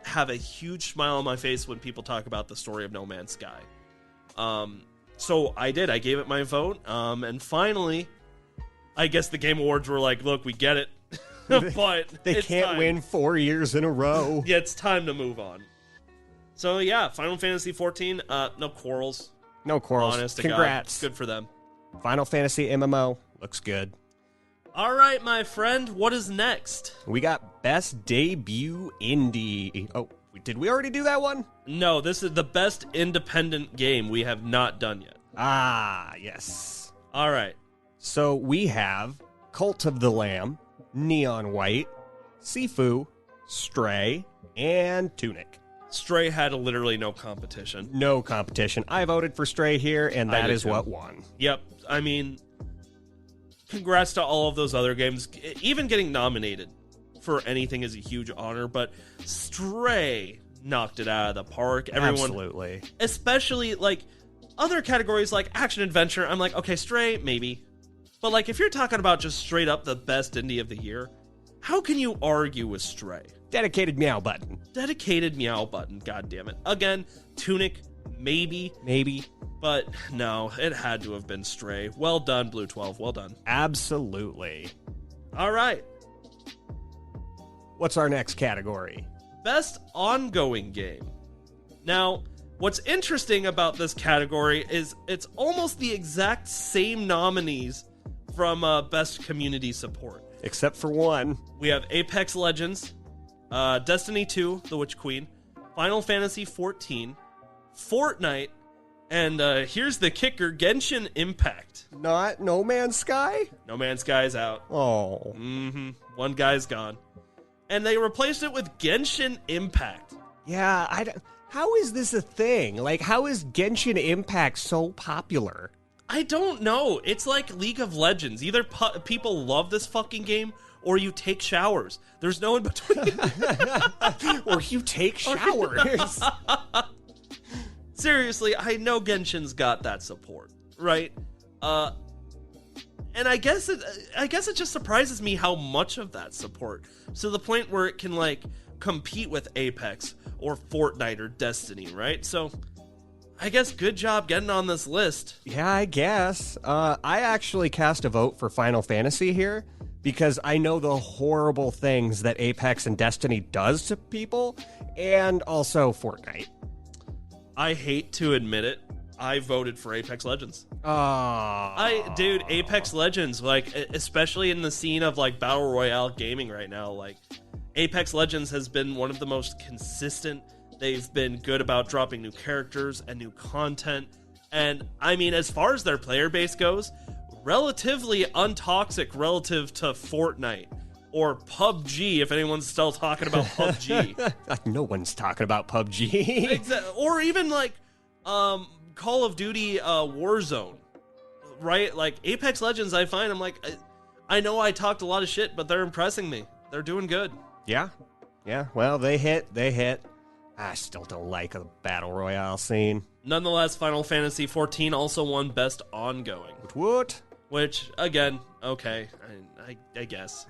have a huge smile on my face when people talk about the story of No Man's Sky. So I did. I gave it my vote, and finally, I guess the Game Awards were like, look, we get it, but they can't win 4 years in a row. Yeah, it's time to move on. So yeah, Final Fantasy 14, no quarrels. No quarrels. Honest to Congrats. God. Good for them. Final Fantasy MMO looks good. All right, my friend, what is next? We got Best Debut Indie. Oh, did we already do that one? No, this is the best independent game we have not done yet. Ah, yes. All right. So we have Cult of the Lamb, Neon White, Sifu, Stray, and Tunic. Stray had literally no competition. No competition. I voted for Stray here, and that is what won. Yep. I mean, congrats to all of those other games. Even getting nominated for anything is a huge honor, but Stray knocked it out of the park. Everyone, absolutely. Especially, like, other categories like action-adventure, I'm like, okay, Stray, maybe. But, like, if you're talking about just straight up the best indie of the year, how can you argue with Stray? Dedicated meow button. Dedicated meow button, goddammit. Again, Tunic, maybe. Maybe. But no, it had to have been Stray. Well done, Blue 12. Well done. Absolutely. All right. What's our next category? Best ongoing game. Now, what's interesting about this category is it's almost the exact same nominees from Best Community Support. Except for one. We have Apex Legends, Destiny 2, The Witch Queen, Final Fantasy 14, Fortnite, and here's the kicker, Genshin Impact. Not No Man's Sky? No Man's Sky's out. Oh. Mm-hmm. One guy's gone. And they replaced it with Genshin Impact. Yeah, how is this a thing? Like, how is Genshin Impact so popular? I don't know. It's like League of Legends. Either people love this fucking game, or you take showers. There's no in between. Or you take showers. Seriously, I know Genshin's got that support, right? And I guess it just surprises me how much of that support. To the point where it can, like, compete with Apex or Fortnite or Destiny, right? So I guess good job getting on this list. Yeah, I guess. I actually cast a vote for Final Fantasy here because I know the horrible things that Apex and Destiny does to people, and also Fortnite. I hate to admit it, I voted for Apex Legends. Dude, Apex Legends, like, especially in the scene of, like, Battle Royale gaming right now, like, Apex Legends has been one of the most consistent. They've been good about dropping new characters and new content. And, I mean, as far as their player base goes, relatively untoxic relative to Fortnite or PUBG, if anyone's still talking about PUBG. No one's talking about PUBG. Or even, like, Call of Duty Warzone, right? Like, Apex Legends, I find, I'm like, I know I talked a lot of shit, but they're impressing me. They're doing good. Yeah. Well, they hit. I still don't like a battle royale scene. Nonetheless, Final Fantasy 14 also won Best Ongoing. What? Which, again, okay, I guess.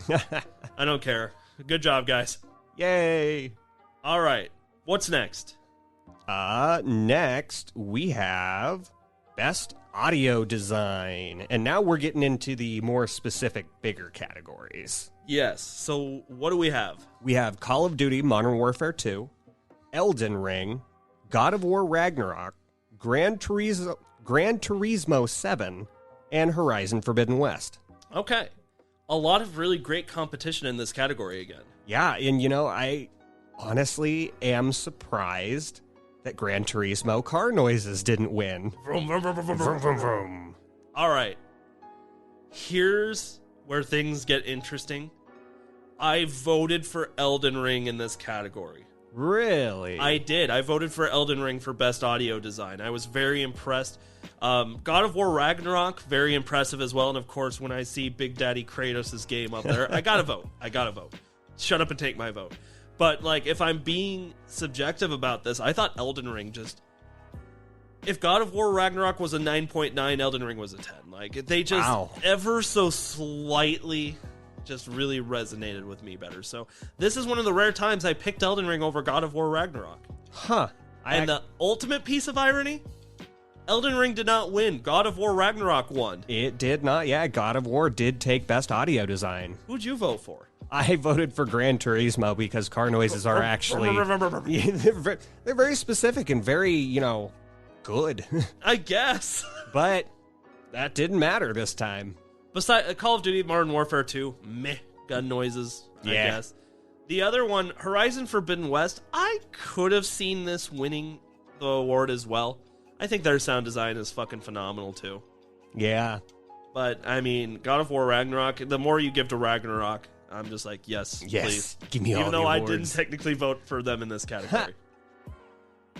I don't care. Good job, guys. Yay. All right, what's next? Next, we have Best Audio Design. And now we're getting into the more specific, bigger categories. Yes, so what do we have? We have Call of Duty Modern Warfare 2, Elden Ring, God of War Ragnarok, Gran Turismo 7, and Horizon Forbidden West. Okay. A lot of really great competition in this category again. Yeah, and you know, I honestly am surprised that Gran Turismo car noises didn't win. Vroom, vroom, vroom, vroom, vroom, vroom, vroom. All right. Here's where things get interesting. I voted for Elden Ring in this category. Really? I did. I voted for Elden Ring for best audio design. I was very impressed. God of War Ragnarok, very impressive as well. And of course, when I see Big Daddy Kratos' game up there, I gotta vote. Shut up and take my vote. But like, if I'm being subjective about this, I thought Elden Ring just... If God of War Ragnarok was a 9.9, Elden Ring was a 10. Like, they just ever so slightly just really resonated with me better. So this is one of the rare times I picked Elden Ring over God of War Ragnarok. Huh. And the ultimate piece of irony, Elden Ring did not win. God of War Ragnarok won. It did not. Yeah, God of War did take best audio design. Who'd you vote for? I voted for Gran Turismo because car noises are actually... they're very specific and very, good. I guess. But that didn't matter this time. Besides Call of Duty Modern Warfare 2, meh, gun noises, I guess. The other one, Horizon Forbidden West, I could have seen this winning the award as well. I think their sound design is fucking phenomenal too. Yeah. But, I mean, God of War Ragnarok, the more you give to Ragnarok, I'm just like, yes, please. Give me all the awards. Even though I didn't technically vote for them in this category.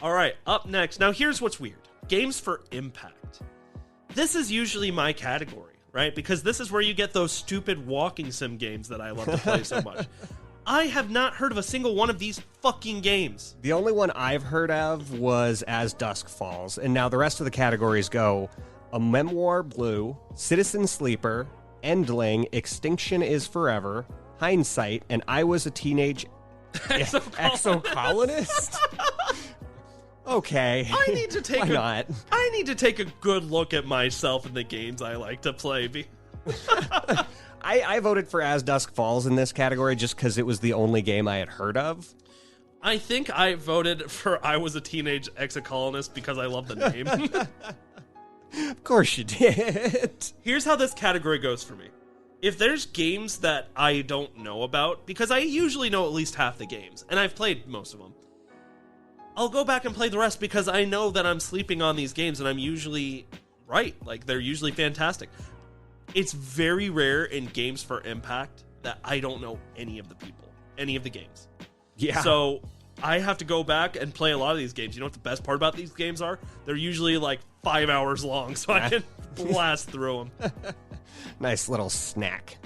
All right, up next. Now, here's what's weird. Games for Impact. This is usually my category, right? Because this is where you get those stupid walking sim games that I love to play so much. I have not heard of a single one of these fucking games. The only one I've heard of was As Dusk Falls, and now the rest of the categories go A Memoir Blue, Citizen Sleeper, Endling, Extinction is Forever, Hindsight, and I Was a Teenage Exocolonist? Okay. I need to take Why not? I need to take a good look at myself and the games I like to play. I voted for As Dusk Falls in this category just because it was the only game I had heard of. I think I voted for I Was a Teenage Exocolonist because I love the name. Of course you did. Here's how this category goes for me. If there's games that I don't know about, because I usually know at least half the games, and I've played most of them, I'll go back and play the rest because I know that I'm sleeping on these games and I'm usually right. Like, they're usually fantastic. It's very rare in Games for Impact that I don't know any of the people, any of the games. Yeah. So I have to go back and play a lot of these games. You know what the best part about these games are? They're usually like 5 hours long, so I can blast through them. Nice little snack.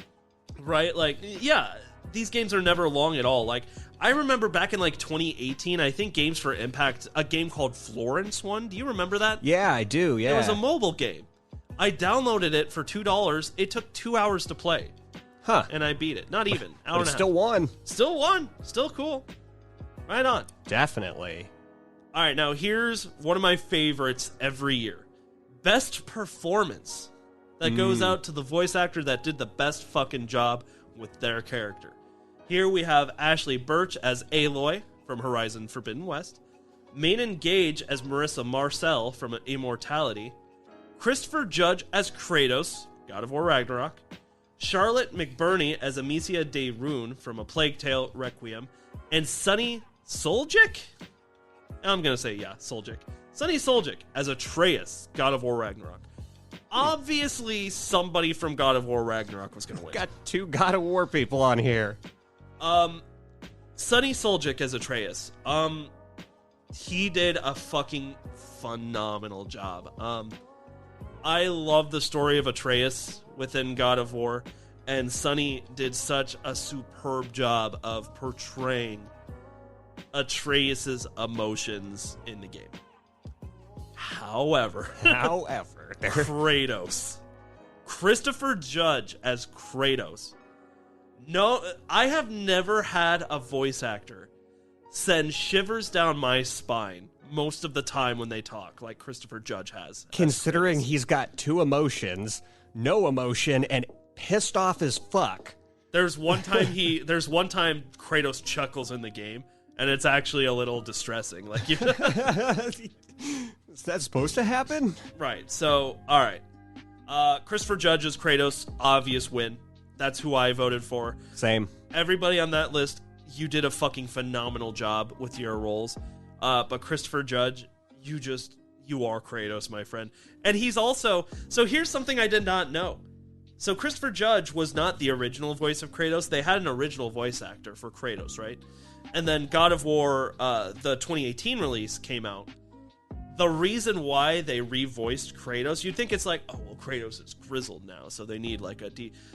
Right? Like, yeah, these games are never long at all. Like, I remember back in like 2018, I think Games for Impact, a game called Florence won. Do you remember that? Yeah, I do, yeah. It was a mobile game. I downloaded it for $2. It took 2 hours to play. Huh. And I beat it. Not even. Hour and a half. Still won. Still won. Still cool. Right on. Definitely. All right, now here's one of my favorites every year. Best performance. That goes out to the voice actor that did the best fucking job with their character. Here we have Ashley Birch as Aloy from Horizon Forbidden West, Manon Gage as Marissa Marcel from Immortality, Christopher Judge as Kratos, God of War Ragnarok, Charlotte McBurney as Amicia de Rune from A Plague Tale Requiem, and Sunny Soljic? I'm going to say, yeah, Soljic. Sunny Soljic as Atreus, God of War Ragnarok. Obviously, somebody from God of War Ragnarok was going to win. Got two God of War people on here. Sunny Soljic as Atreus. He did a fucking phenomenal job. I love the story of Atreus within God of War, and Sunny did such a superb job of portraying Atreus's emotions in the game. However, Kratos. Christopher Judge as Kratos. No, I have never had a voice actor send shivers down my spine most of the time when they talk, like Christopher Judge has. Considering he's got two emotions, no emotion, and pissed off as fuck. There's one time Kratos chuckles in the game, and it's actually a little distressing. Like, is that supposed to happen? Right. So, all right. Christopher Judge as Kratos, obvious win. That's who I voted for. Same. Everybody on that list, you did a fucking phenomenal job with your roles. But Christopher Judge, you are Kratos, my friend. And he's also... So here's something I did not know. So Christopher Judge was not the original voice of Kratos. They had an original voice actor for Kratos, right? and then God of War, the 2018 release came out. The reason why they revoiced Kratos, you'd think it's like, oh, well, Kratos is grizzled now, so they need like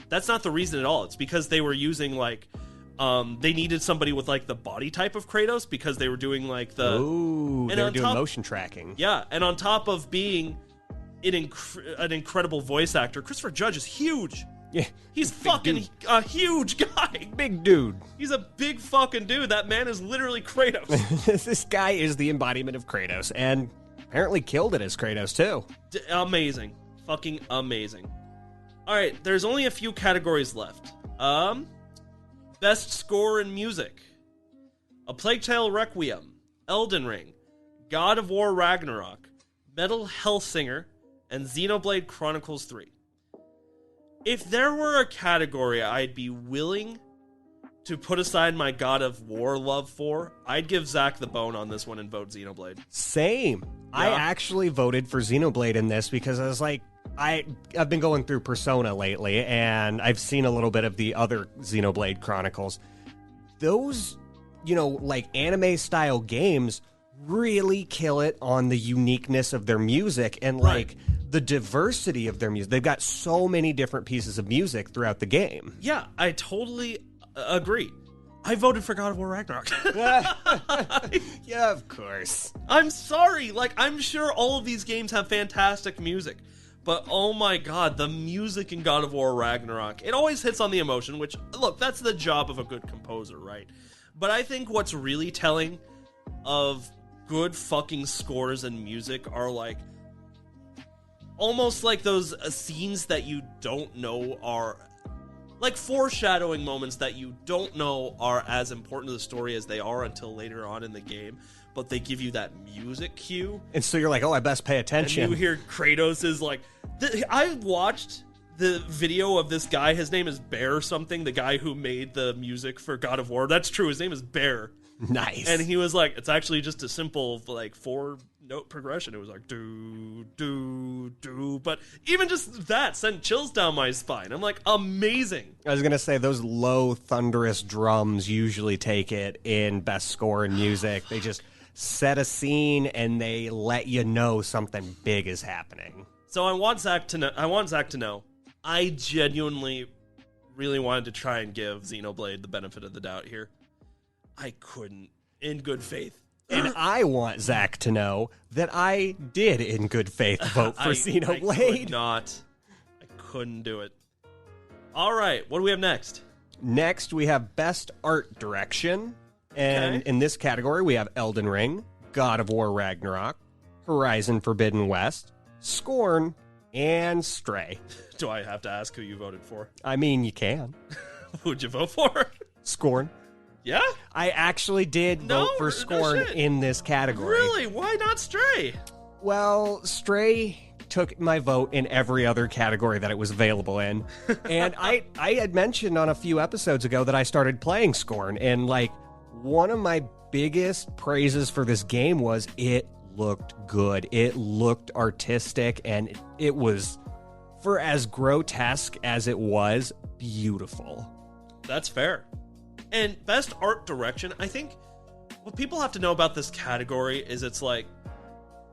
That's not the reason at all. It's because they were using like, they needed somebody with like the body type of Kratos because they were doing like the... Ooh, they were doing motion tracking. Yeah, and on top of being an incredible voice actor, Christopher Judge is huge. Yeah, he's fucking a huge guy. Big dude. He's a big fucking dude. That man is literally Kratos. This guy is the embodiment of Kratos, and apparently killed it as Kratos, too. Amazing. Fucking amazing. Alright, there's only a few categories left. Best score in music. A Plague Tale Requiem, Elden Ring, God of War Ragnarok, Metal Hellsinger, and Xenoblade Chronicles 3. If there were a category I'd be willing to put aside my God of War love for, I'd give Zach the bone on this one and vote Xenoblade. Same. Yeah. I actually voted for Xenoblade in this because I was like, I've been going through Persona lately, and I've seen a little bit of the other Xenoblade Chronicles. Those, like anime-style games really kill it on the uniqueness of their music and, like, the diversity of their music. They've got so many different pieces of music throughout the game. Yeah, I totally agree. I voted for God of War Ragnarok. Yeah, of course. I'm sorry. Like, I'm sure all of these games have fantastic music. But, oh my god, the music in God of War Ragnarok, it always hits on the emotion, which, look, that's the job of a good composer, right? But I think what's really telling of good fucking scores and music are, like, almost like those scenes that you don't know are... like foreshadowing moments that you don't know are as important to the story as they are until later on in the game, but they give you that music cue. And so you're like, oh, I best pay attention. And you hear Kratos is like... I watched the video of this guy, his name is Bear something, the guy who made the music for God of War. That's true, his name is Bear. Nice. And he was like, it's actually just a simple, like, 4-note progression. It was like, do, do, do. But even just that sent chills down my spine. I'm like, amazing. I was going to say, those low, thunderous drums usually take it in best score in music. They just set a scene, and they let you know something big is happening. So I want Zach to know, I genuinely really wanted to try and give Xenoblade the benefit of the doubt here. I couldn't, in good faith. And I want Zach to know that I did, in good faith, vote for Xenoblade. I could not. I couldn't do it. All right, what do we have next? Next, we have Best Art Direction. And in this category, we have Elden Ring, God of War Ragnarok, Horizon Forbidden West, Scorn, and Stray. Do I have to ask who you voted for? I mean, you can. Who'd you vote for? Scorn. Yeah? I actually did vote for Scorn in this category. Really? Why not Stray? Well, Stray took my vote in every other category that it was available in. And I had mentioned on a few episodes ago that I started playing Scorn, and like one of my biggest praises for this game was it looked good. It looked artistic, and it was, for as grotesque as it was, beautiful. That's fair. And Best Art Direction, I think what people have to know about this category is it's like,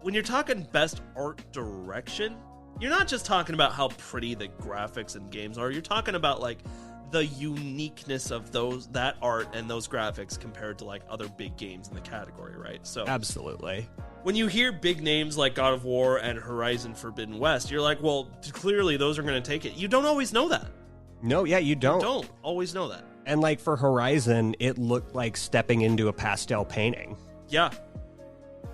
when you're talking Best Art Direction, you're not just talking about how pretty the graphics and games are, you're talking about like the uniqueness of that art and those graphics compared to like other big games in the category, right? So absolutely. When you hear big names like God of War and Horizon Forbidden West, you're like, well, clearly those are going to take it. You don't always know that. No, yeah, you don't. You don't always know that. And like for Horizon, it looked like stepping into a pastel painting. Yeah.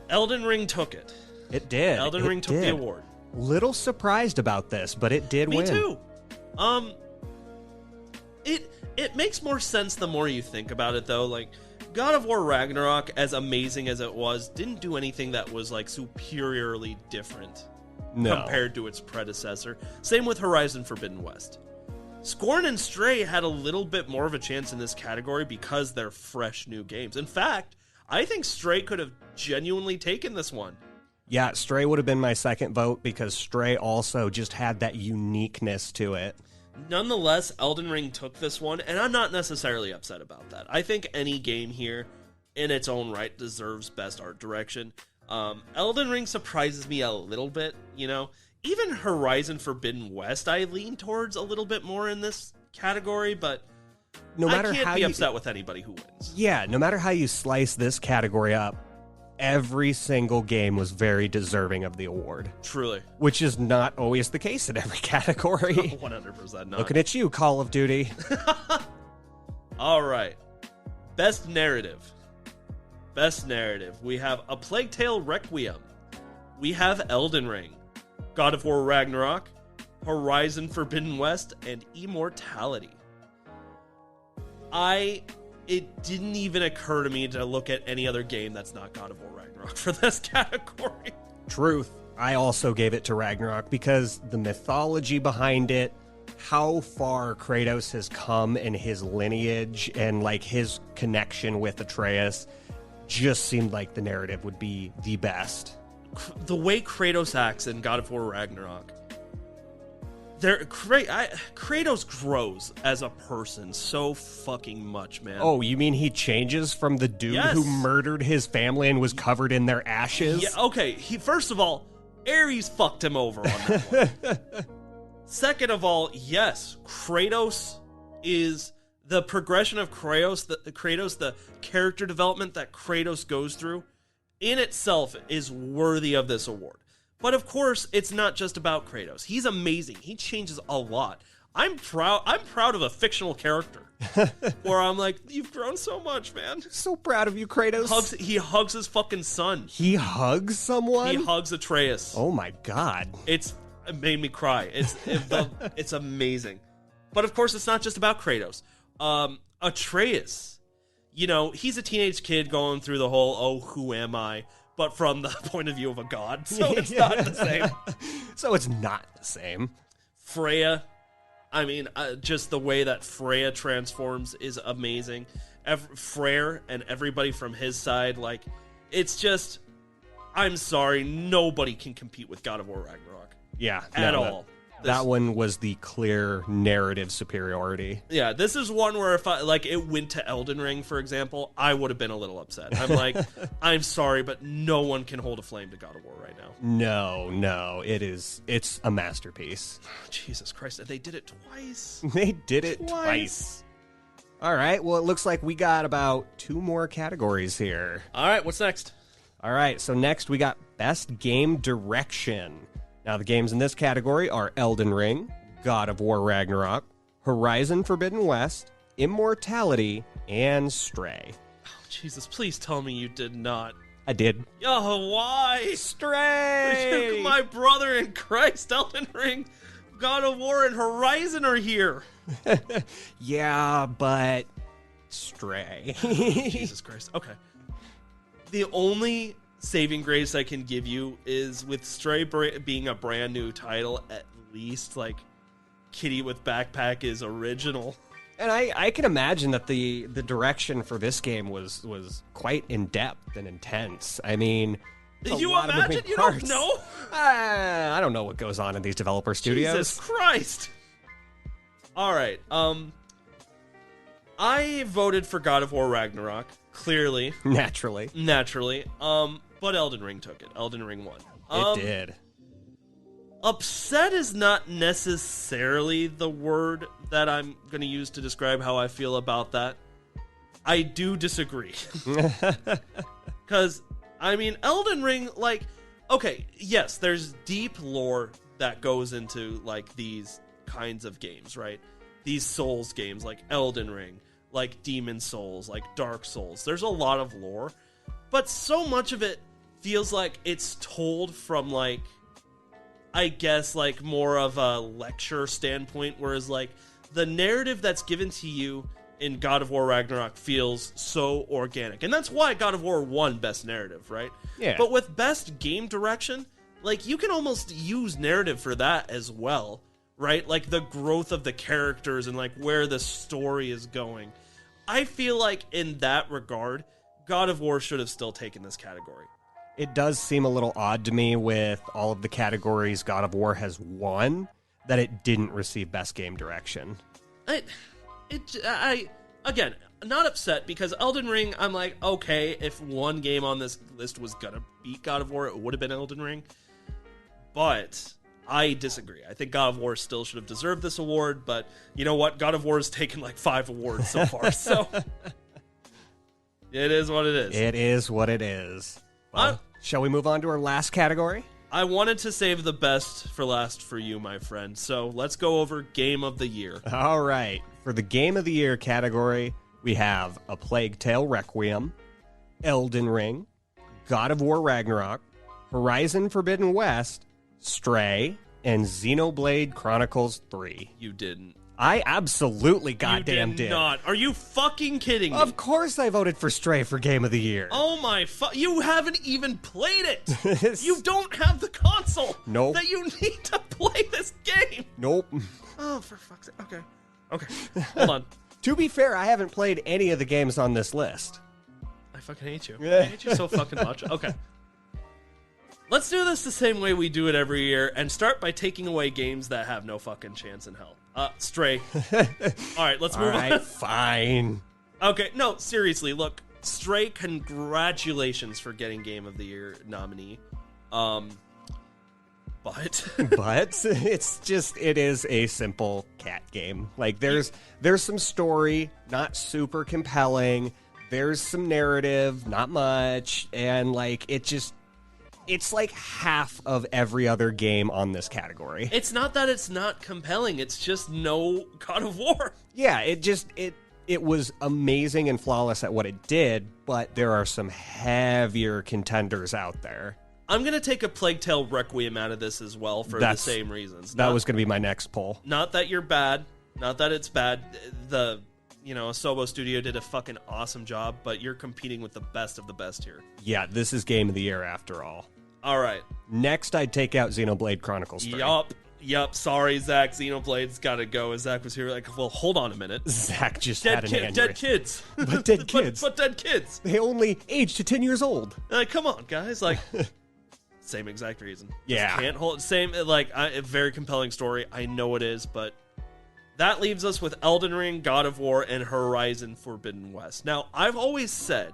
Elden Ring took it. It did. Elden Ring took the award. Little surprised about this, but it did win. Me too. It makes more sense the more you think about it, though. Like, God of War Ragnarok, as amazing as it was, didn't do anything that was like superiorly different compared to its predecessor. Same with Horizon Forbidden West. Scorn and Stray had a little bit more of a chance in this category because they're fresh new games. In fact, I think Stray could have genuinely taken this one. Yeah, Stray would have been my second vote because Stray also just had that uniqueness to it. Nonetheless, Elden Ring took this one, and I'm not necessarily upset about that. I think any game here, in its own right, deserves best art direction. Elden Ring surprises me a little bit, you know? Even Horizon Forbidden West, I lean towards a little bit more in this category, but no matter I can't how be you, upset with anybody who wins. Yeah, no matter how you slice this category up, every single game was very deserving of the award. Truly. Which is not always the case in every category. 100% not. Looking at you, Call of Duty. All right. Best Narrative. Best Narrative. We have A Plague Tale Requiem. We have Elden Ring. God of War Ragnarok. Horizon Forbidden West. And Immortality. It didn't even occur to me to look at any other game that's not God of War Ragnarok for this category. Truth. I also gave it to Ragnarok because the mythology behind it, how far Kratos has come in his lineage and like his connection with Atreus just seemed like the narrative would be the best. The way Kratos acts in God of War Ragnarok, Kratos grows as a person so fucking much, man. Oh, you mean he changes from the dude who murdered his family and was covered in their ashes? Yeah, okay. First of all, Ares fucked him over on that one. Second of all, yes, Kratos is the progression of Kratos, the character development that Kratos goes through in itself is worthy of this award. But of course, it's not just about Kratos. He's amazing. He changes a lot. I'm proud of a fictional character. Where I'm like, you've grown so much, man. So proud of you, Kratos. He hugs his fucking son. He hugs someone? He hugs Atreus. Oh my god. It made me cry. It's amazing. But of course, it's not just about Kratos. Atreus, you know, he's a teenage kid going through the whole, oh, who am I? But from the point of view of a god, so it's not the same. So it's not the same. Freya, I mean, just the way that Freya transforms is amazing. Freyr and everybody from his side, like, it's just, I'm sorry, nobody can compete with God of War Ragnarok. Yeah. At all. That one was the clear narrative superiority. Yeah, this is one where if it went to Elden Ring, for example, I would have been a little upset. I'm like, I'm sorry, but no one can hold a flame to God of War right now. No, it's a masterpiece. Jesus Christ, they did it twice. They did it twice. All right, well, it looks like we got about 2 more categories here. All right, what's next? All right, so next we got Best Game Direction. Now, the games in this category are Elden Ring, God of War Ragnarok, Horizon Forbidden West, Immortality, and Stray. Oh, Jesus, please tell me you did not. I did. Oh, why? Stray! My brother in Christ, Elden Ring, God of War, and Horizon are here. Yeah, but Stray. Jesus Christ. Okay. The only saving grace I can give you is with Stray being a brand new title, at least, like, Kitty with Backpack is original. And I can imagine that the direction for this game was quite in-depth and intense. I mean, you imagine? You don't know? I don't know what goes on in these developer studios. Jesus Christ. All right. I voted for God of War Ragnarok, clearly. Naturally. But Elden Ring took it. Elden Ring won. It did. Upset is not necessarily the word that I'm going to use to describe how I feel about that. I do disagree. Because, I mean, Elden Ring, like, okay, yes, there's deep lore that goes into, like, these kinds of games, right? These Souls games, like Elden Ring, like Demon Souls, like Dark Souls. There's a lot of lore. But so much of it feels like it's told from, like, I guess, like, more of a lecture standpoint, whereas, like, the narrative that's given to you in God of War Ragnarok feels so organic. And that's why God of War won Best Narrative, right? Yeah. But with Best Game Direction, like, you can almost use narrative for that as well, right? Like, the growth of the characters and, like, where the story is going. I feel like, in that regard, God of War should have still taken this category. It does seem a little odd to me with all of the categories God of War has won, that it didn't receive Best Game Direction. I again, not upset because Elden Ring, I'm like, okay, if one game on this list was gonna beat God of War, it would have been Elden Ring. But I disagree. I think God of War still should have deserved this award, but you know what? God of War has taken like 5 awards so far, so it is what it is. It is what it is. Well, shall we move on to our last category? I wanted to save the best for last for you, my friend, so let's go over Game of the Year. All right. For the Game of the Year category, we have A Plague Tale Requiem, Elden Ring, God of War Ragnarok, Horizon Forbidden West, Stray, and Xenoblade Chronicles 3. You didn't. I absolutely goddamn did. Not. Are you fucking kidding me? Of course I voted for Stray for Game of the Year. Oh my you haven't even played it. You don't have the console. Nope. That you need to play this game. Nope. Oh, for fuck's sake. Okay. Hold on. To be fair, I haven't played any of the games on this list. I fucking hate you. I hate you so fucking much. Okay. Let's do this the same way we do it every year and start by taking away games that have no fucking chance in hell. Stray. All right, let's move on. Fine. Okay, no, seriously, look. Stray, congratulations for getting Game of the Year nominee. But it is a simple cat game. Like there's some story, not super compelling. There's some narrative, not much, and like it's like half of every other game on this category. It's not that it's not compelling, it's just no God of War. Yeah, it was amazing and flawless at what it did, but there are some heavier contenders out there. I'm going to take A Plague Tale Requiem out of this as well for the same reasons. That was going to be my next poll. Not that you're bad, not that it's bad. The Asobo Studio did a fucking awesome job, but you're competing with the best of the best here. Yeah, this is Game of the Year after all. All right. Next, I'd take out Xenoblade Chronicles 3. Yup. Sorry, Zach. Xenoblade's got to go. Zach was here like, well, hold on a minute. Zach just had an aneurysm. Dead kids. But dead kids. But dead kids. They only aged to 10 years old. Like, come on, guys. Like, same exact reason. Yeah. Just can't hold same, like, a very compelling story. I know it is, but that leaves us with Elden Ring, God of War, and Horizon Forbidden West. Now, I've always said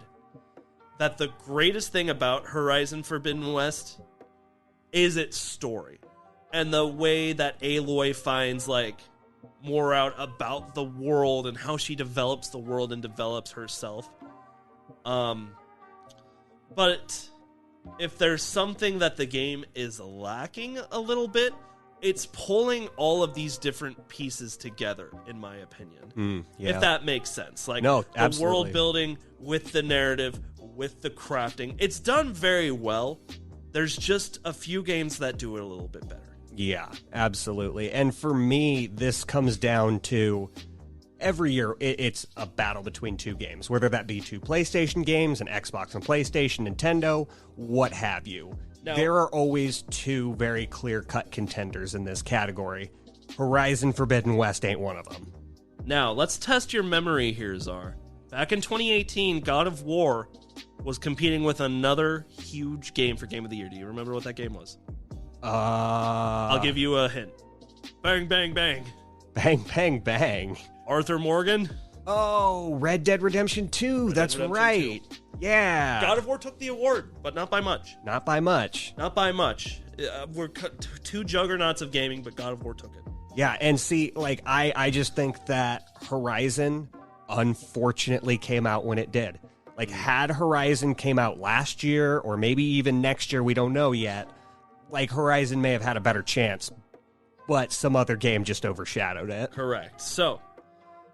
that the greatest thing about Horizon Forbidden West is its story. And the way that Aloy finds, like, more out about the world and how she develops the world and develops herself. But if there's something that the game is lacking a little bit, it's pulling all of these different pieces together, in my opinion. Yeah. If that makes sense. Like, no, the absolutely. world building with the narrative, with the crafting. It's done very well. There's just a few games that do it a little bit better. Yeah, absolutely. And for me, this comes down to every year it's a battle between two games, whether that be two PlayStation games, an Xbox and PlayStation, Nintendo, what have you. No. There are always two very clear-cut contenders in this category. Horizon Forbidden West ain't one of them. Now, let's test your memory here, Czar. Back in 2018, God of War was competing with another huge game for Game of the Year. Do you remember what that game was? I'll give you a hint. Bang, bang, bang. Bang, bang, bang. Arthur Morgan? Oh, Red Dead Redemption 2. That's right. 2. Yeah. God of War took the award, but not by much. Not by much. Not by much. We're two juggernauts of gaming, but God of War took it. Yeah, and see, like, I just think that Horizon unfortunately came out when it did. Like, had Horizon came out last year, or maybe even next year, we don't know yet, like, Horizon may have had a better chance, but some other game just overshadowed it. Correct. So,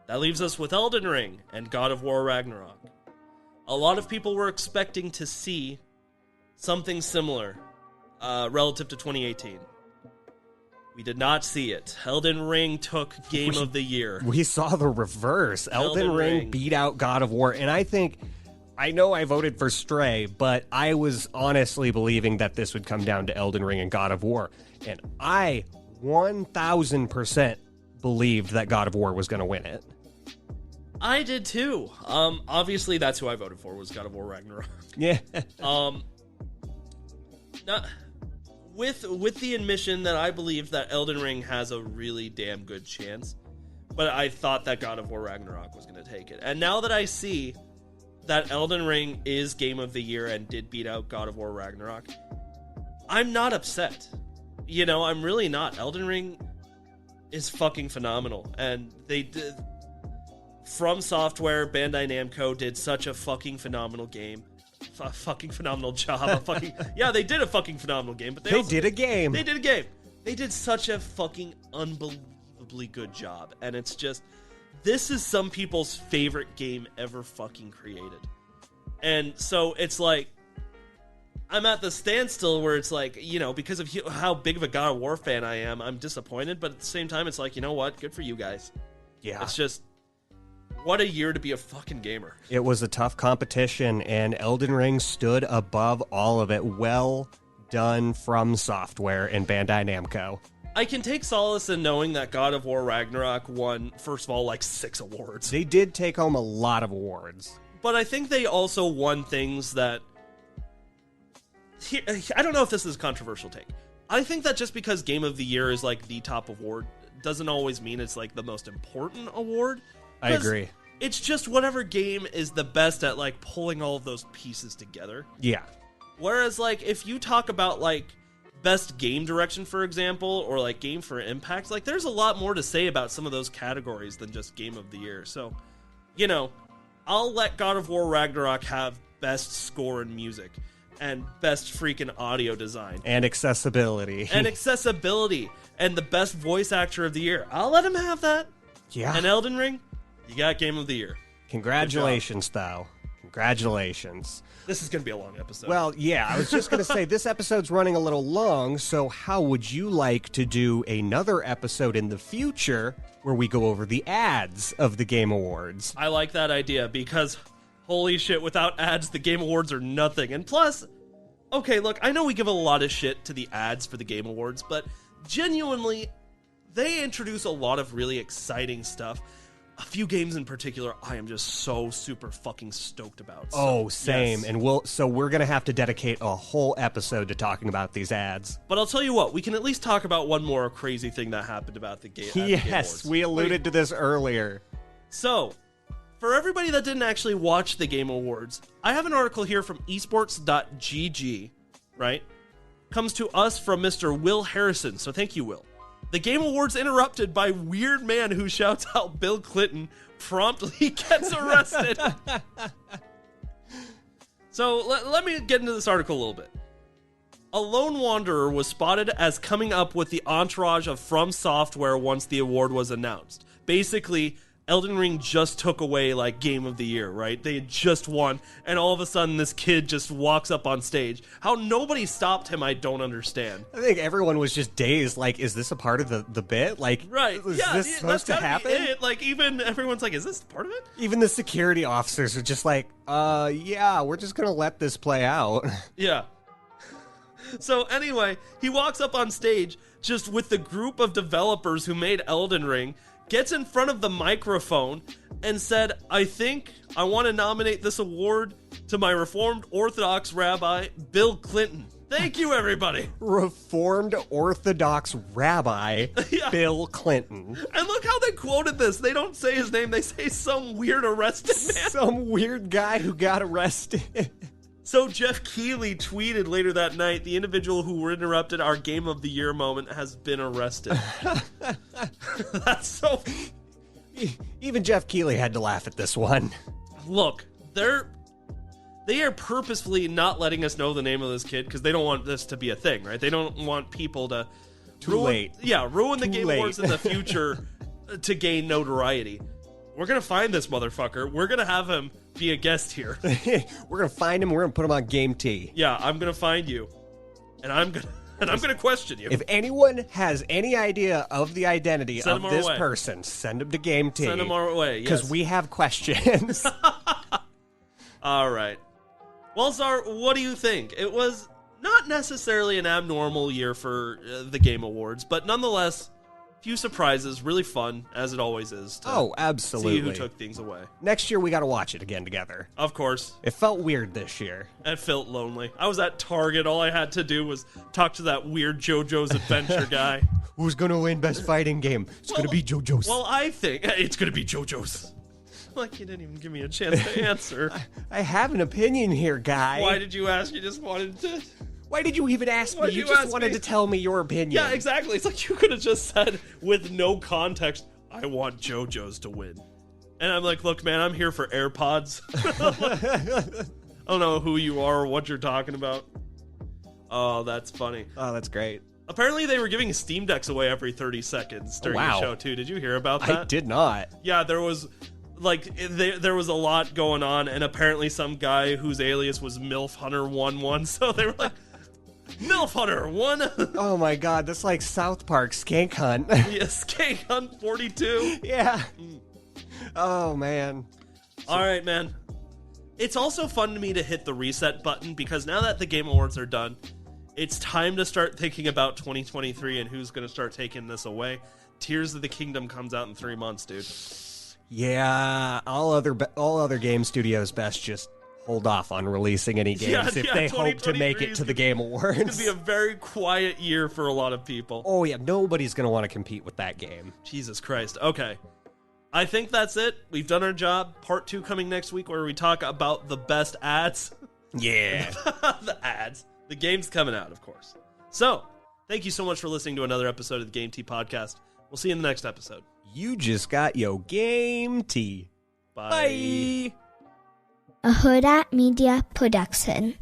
that leaves us with Elden Ring and God of War Ragnarok. A lot of people were expecting to see something similar relative to 2018. We did not see it. Elden Ring took Game of the Year. We saw the reverse. Elden Ring beat out God of War, and I know I voted for Stray, but I was honestly believing that this would come down to Elden Ring and God of War. And I 1,000% believed that God of War was going to win it. I did too. Obviously, that's who I voted for, was God of War Ragnarok. Yeah. with the admission that I believe that Elden Ring has a really damn good chance, but I thought that God of War Ragnarok was going to take it. And now that I see that Elden Ring is Game of the Year and did beat out God of War Ragnarok, I'm not upset. You know, I'm really not. Elden Ring is fucking phenomenal. And they did... From Software, Bandai Namco did such a fucking phenomenal game. A fucking phenomenal job. Yeah, they did a fucking phenomenal game, but they did a game. They did a game. They did such a fucking unbelievably good job. And it's just, this is some people's favorite game ever fucking created. And so it's like, I'm at the standstill where it's like, you know, because of how big of a God of War fan I am, I'm disappointed. But at the same time, it's like, you know what? Good for you guys. Yeah. It's just, what a year to be a fucking gamer. It was a tough competition, and Elden Ring stood above all of it. Well done From Software and Bandai Namco. I can take solace in knowing that God of War Ragnarok won, first of all, like 6 awards. They did take home a lot of awards. But I think they also won things that... I don't know if this is a controversial take. I think that just because Game of the Year is like the top award doesn't always mean it's like the most important award. I agree. It's just whatever game is the best at like pulling all of those pieces together. Yeah. Whereas like if you talk about like best game direction, for example, or like game for impact, like there's a lot more to say about some of those categories than just Game of the Year. So, you know, I'll let God of War Ragnarok have best score and music and best freaking audio design and accessibility and the best voice actor of the year. I'll let him have that. Yeah. And Elden Ring, you got Game of the Year. Congratulations, though. Congratulations. This is going to be a long episode. Well, yeah, I was just going to say, this episode's running a little long, so how would you like to do another episode in the future where we go over the ads of the Game Awards? I like that idea because, holy shit, without ads, the Game Awards are nothing. And plus, okay, look, I know we give a lot of shit to the ads for the Game Awards, but genuinely, they introduce a lot of really exciting stuff. A few games in particular, I am just so super fucking stoked about. So, oh, same. Yes. And we're going to have to dedicate a whole episode to talking about these ads. But I'll tell you what, we can at least talk about one more crazy thing that happened about the game. Yes, we alluded to this earlier. So, for everybody that didn't actually watch the Game Awards, I have an article here from esports.gg, right? Comes to us from Mr. Will Harrison, so thank you, Will. The Game Awards interrupted by weird man who shouts out Bill Clinton promptly gets arrested. So let me get into this article a little bit. A lone wanderer was spotted as coming up with the entourage of From Software once the award was announced. Basically, Elden Ring just took away, like, Game of the Year, right? They had just won, and all of a sudden this kid just walks up on stage. How nobody stopped him, I don't understand. I think everyone was just dazed, like, is this a part of the bit? Like, right. is this supposed to happen? Like, even everyone's like, is this part of it? Even the security officers are just like, yeah, we're just gonna let this play out. Yeah. So anyway, he walks up on stage just with the group of developers who made Elden Ring, gets in front of the microphone and said, I think I want to nominate this award to my Reformed Orthodox Rabbi, Bill Clinton. Thank you, everybody. Reformed Orthodox Rabbi, yeah. Bill Clinton. And look how they quoted this. They don't say his name. They say some weird arrested man. Some weird guy who got arrested. So Jeff Keighley tweeted later that night, the individual who interrupted our Game of the Year moment has been arrested. That's so... Even Jeff Keighley had to laugh at this one. Look, they are purposefully not letting us know the name of this kid because they don't want this to be a thing, right? They don't want people to... ruin the Game Awards in the future to gain notoriety. We're going to find this motherfucker. We're going to have him be a guest here. We're going to find him. We're going to put him on Game T. Yeah, I'm going to find you. And I'm going to question you. If anyone has any idea of the identity of this person, send him to Game T. Send him our way, yes. Because we have questions. All right. Well, Czar, what do you think? It was not necessarily an abnormal year for the Game Awards, but nonetheless, Few surprises, really fun, as it always is. To Absolutely. See who took things away. Next year, we got to watch it again together. Of course. It felt weird this year. It felt lonely. I was at Target. All I had to do was talk to that weird JoJo's Adventure guy. Who's going to win Best Fighting Game? It's going to be JoJo's. Well, I think it's going to be JoJo's. Like, you didn't even give me a chance to answer. I have an opinion here, guy. Why did you ask? You just wanted to... Why did you even ask me? You ask just wanted me? to tell me your opinion. Yeah, exactly. It's like you could have just said, with no context, I want JoJo's to win. And I'm like, look, man, I'm here for AirPods. I don't know who you are or what you're talking about. Oh, that's funny. Oh, that's great. Apparently, they were giving Steam Decks away every 30 seconds during the show, too. Did you hear about that? I did not. Yeah, there was... there was a lot going on, and apparently some guy whose alias was MILF Hunter 11, so they were like, MILF Hunter 1? Oh my god, that's like South Park Skank Hunt. Yeah, Skank Hunt 42. Yeah. Oh, man. All right, man. It's also fun to me to hit the reset button, because now that the Game Awards are done, it's time to start thinking about 2023 and who's going to start taking this away. Tears of the Kingdom comes out in 3 months, dude. Yeah, all other game studios best just hold off on releasing any games if they hope to make it to the Game Awards. It's going to be a very quiet year for a lot of people. Oh yeah, nobody's going to want to compete with that game. Jesus Christ. Okay. I think that's it. We've done our job. Part 2 coming next week where we talk about the best ads. Yeah. The ads. The game's coming out, of course. So, thank you so much for listening to another episode of the Game Tea Podcast. We'll see you in the next episode. You just got your Game Tea. Bye. Bye. A Huda Media Production.